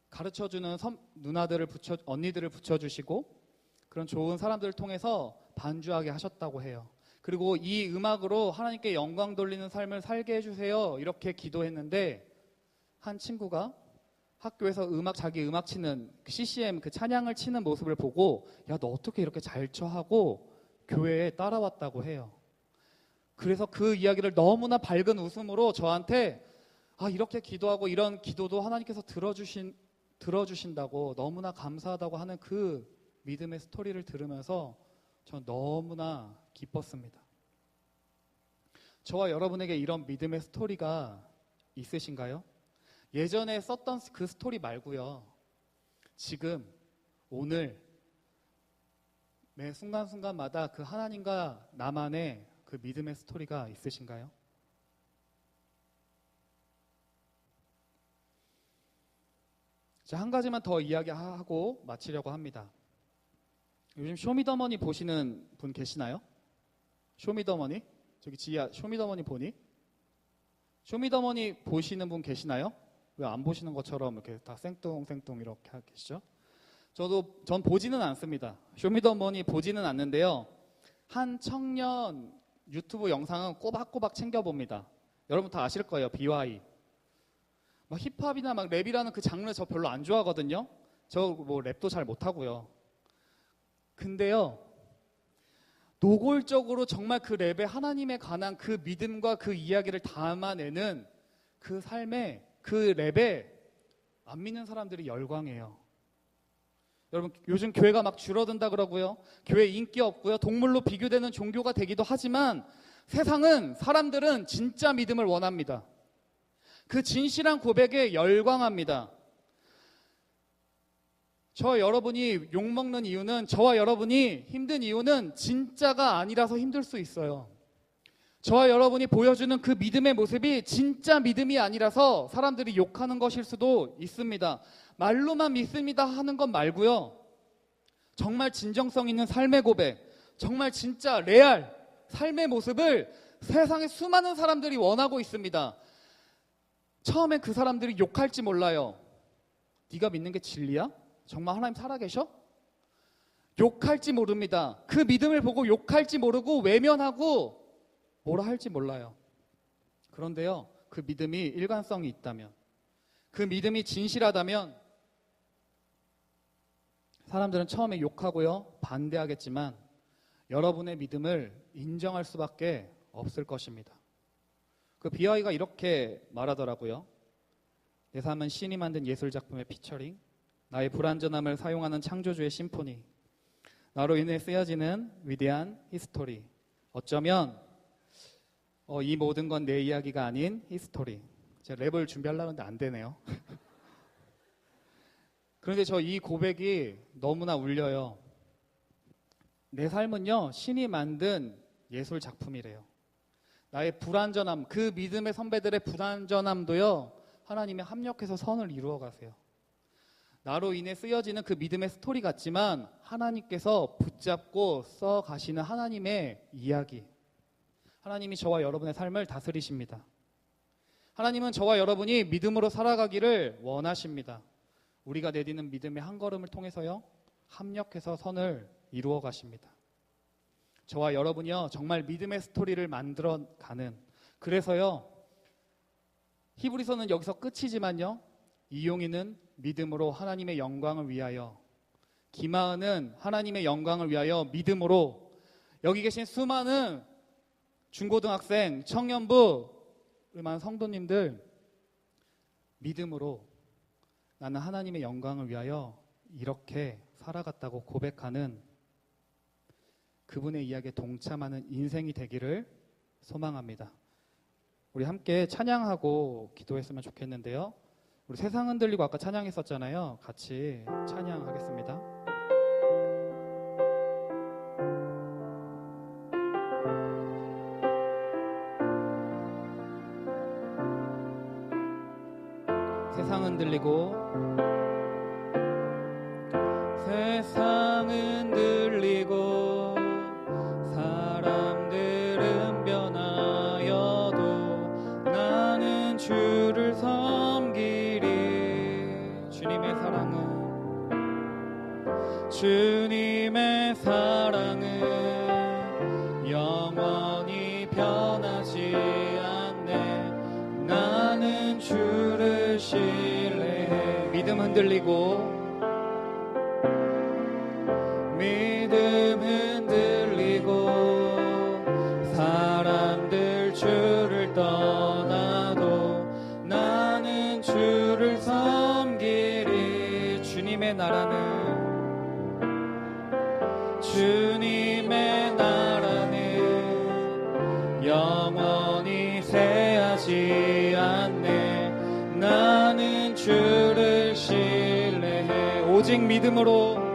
가르쳐주는 누나들을 언니들을 붙여주시고 그런 좋은 사람들을 통해서 반주하게 하셨다고 해요. 그리고 이 음악으로 하나님께 영광 돌리는 삶을 살게 해주세요, 이렇게 기도했는데, 한 친구가 학교에서 자기 음악 치는 CCM 그 찬양을 치는 모습을 보고, 야, 너 어떻게 이렇게 잘 쳐? 하고 교회에 따라왔다고 해요. 그래서 그 이야기를 너무나 밝은 웃음으로 저한테 이렇게 기도하고 이런 기도도 하나님께서 들어주신다고 너무나 감사하다고 하는 그 믿음의 스토리를 들으면서 저는 너무나 기뻤습니다. 저와 여러분에게 이런 믿음의 스토리가 있으신가요? 예전에 썼던 그 스토리 말고요, 지금 오늘 매 순간순간마다 그 하나님과 나만의 그 믿음의 스토리가 있으신가요? 자, 한 가지만 더 이야기하고 마치려고 합니다. 요즘 쇼미더머니 보시는 분 계시나요? 쇼미더머니? 저기 지희야, 쇼미더머니 보니? 쇼미더머니 보시는 분 계시나요? 왜 안 보시는 것처럼 이렇게 다 생뚱생뚱 이렇게 계시죠? 전 보지는 않습니다. 쇼미더머니 보지는 않는데요, 한 청년 유튜브 영상은 꼬박꼬박 챙겨봅니다. 여러분 다 아실 거예요. BY. 막 힙합이나 막 랩이라는 그 장르 저 별로 안 좋아하거든요. 저 랩도 잘 못하고요. 근데요, 노골적으로 정말 그 랩에 하나님에 관한 그 믿음과 그 이야기를 담아내는 그 삶에, 그 랩에 안 믿는 사람들이 열광해요. 여러분, 요즘 교회가 막 줄어든다 그러고요, 교회 인기 없고요, 동물로 비교되는 종교가 되기도 하지만 사람들은 진짜 믿음을 원합니다. 그 진실한 고백에 열광합니다. 저와 여러분이 욕먹는 이유는, 저와 여러분이 힘든 이유는 진짜가 아니라서 힘들 수 있어요. 저와 여러분이 보여주는 그 믿음의 모습이 진짜 믿음이 아니라서 사람들이 욕하는 것일 수도 있습니다. 말로만 믿습니다 하는 것 말고요, 정말 진정성 있는 삶의 고백, 정말 진짜 레알 삶의 모습을 세상에 수많은 사람들이 원하고 있습니다. 처음엔 그 사람들이 욕할지 몰라요. 네가 믿는 게 진리야? 정말 하나님 살아계셔? 욕할지 모릅니다. 그 믿음을 보고 욕할지 모르고 외면하고 뭐라 할지 몰라요. 그런데요, 그 믿음이 일관성이 있다면, 그 믿음이 진실하다면 사람들은 처음에 욕하고요, 반대하겠지만 여러분의 믿음을 인정할 수밖에 없을 것입니다. 그 비하이가 이렇게 말하더라고요. 내 삶은 신이 만든 예술작품의 피처링, 나의 불완전함을 사용하는 창조주의 심포니, 나로 인해 쓰여지는 위대한 히스토리. 어쩌면 이 모든 건 내 이야기가 아닌 히스토리. 제가 랩을 준비하려고 했는데 안 되네요. 그런데 저 이 고백이 너무나 울려요. 내 삶은요, 신이 만든 예술 작품이래요. 나의 불완전함, 그 믿음의 선배들의 불완전함도요, 하나님이 합력해서 선을 이루어 가세요. 나로 인해 쓰여지는 그 믿음의 스토리 같지만 하나님께서 붙잡고 써 가시는 하나님의 이야기. 하나님이 저와 여러분의 삶을 다스리십니다. 하나님은 저와 여러분이 믿음으로 살아가기를 원하십니다. 우리가 내디는 믿음의 한 걸음을 통해서요, 합력해서 선을 이루어 가십니다. 저와 여러분이요, 정말 믿음의 스토리를 만들어 가는, 그래서요, 히브리서는 여기서 끝이지만요, 이용이는 믿음으로 하나님의 영광을 위하여, 김하은은 하나님의 영광을 위하여 믿음으로, 여기 계신 수많은 중고등학생, 청년부, 많은 성도님들, 믿음으로 나는 하나님의 영광을 위하여 이렇게 살아갔다고 고백하는 그분의 이야기에 동참하는 인생이 되기를 소망합니다. 우리 함께 찬양하고 기도했으면 좋겠는데요. 우리 세상 흔들리고 아까 찬양했었잖아요. 같이 찬양하겠습니다. 세상 흔들리고 세상 흔들리고 사람들은 변하여도 나는 주를 섬기리. 주님의 사랑은 영원히 변하지 않네. 나는 주를 신뢰해. 믿음 흔들리고 사람들 주를 떠나도 나는 주를 섬기리. 주님의 나라는 영원히 쇠하지 않네. 나는 주를 신뢰해. 오직 믿음으로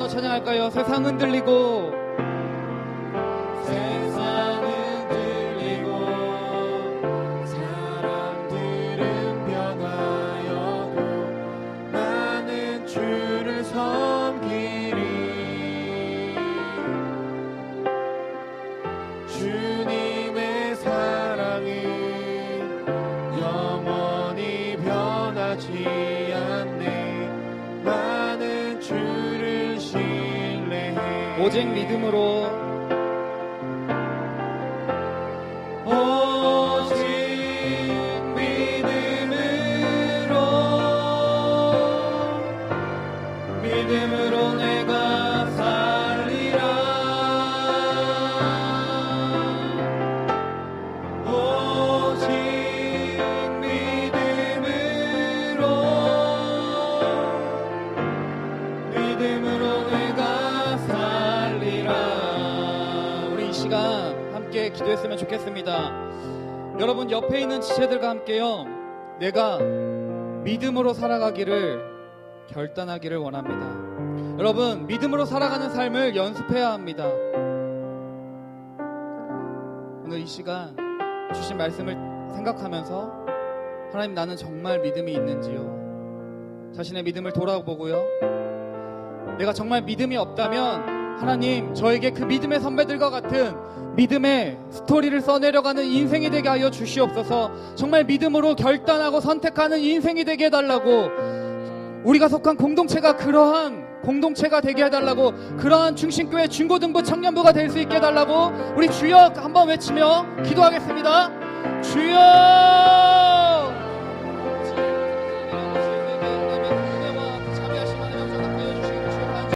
찬양할까요? 세상 흔들리고 사람들은 변하여도 나는 주를 섬기리. 주님의 사랑은 영원히 변하지 않네. 나는 주를 신뢰해. 오직 믿음으로 내가 살리라. 오직 믿음으로 내가 살리라. 우리 이 시간 함께 기도했으면 좋겠습니다. 여러분 옆에 있는 지체들과 함께요, 내가 믿음으로 살아가기를 결단하기를 원합니다. 여러분, 믿음으로 살아가는 삶을 연습해야 합니다. 오늘 이 시간 주신 말씀을 생각하면서 하나님, 나는 정말 믿음이 있는지요? 자신의 믿음을 돌아보고요. 내가 정말 믿음이 없다면 하나님, 저에게 그 믿음의 선배들과 같은 믿음의 스토리를 써내려가는 인생이 되게 하여 주시옵소서. 정말 믿음으로 결단하고 선택하는 인생이 되게 해달라고, 우리가 속한 공동체가 그러한 공동체가 되게 해달라고, 그러한 중심교회 중고등부 청년부가 될 수 있게 해달라고 우리 주여 한번 외치며 기도하겠습니다. 주여!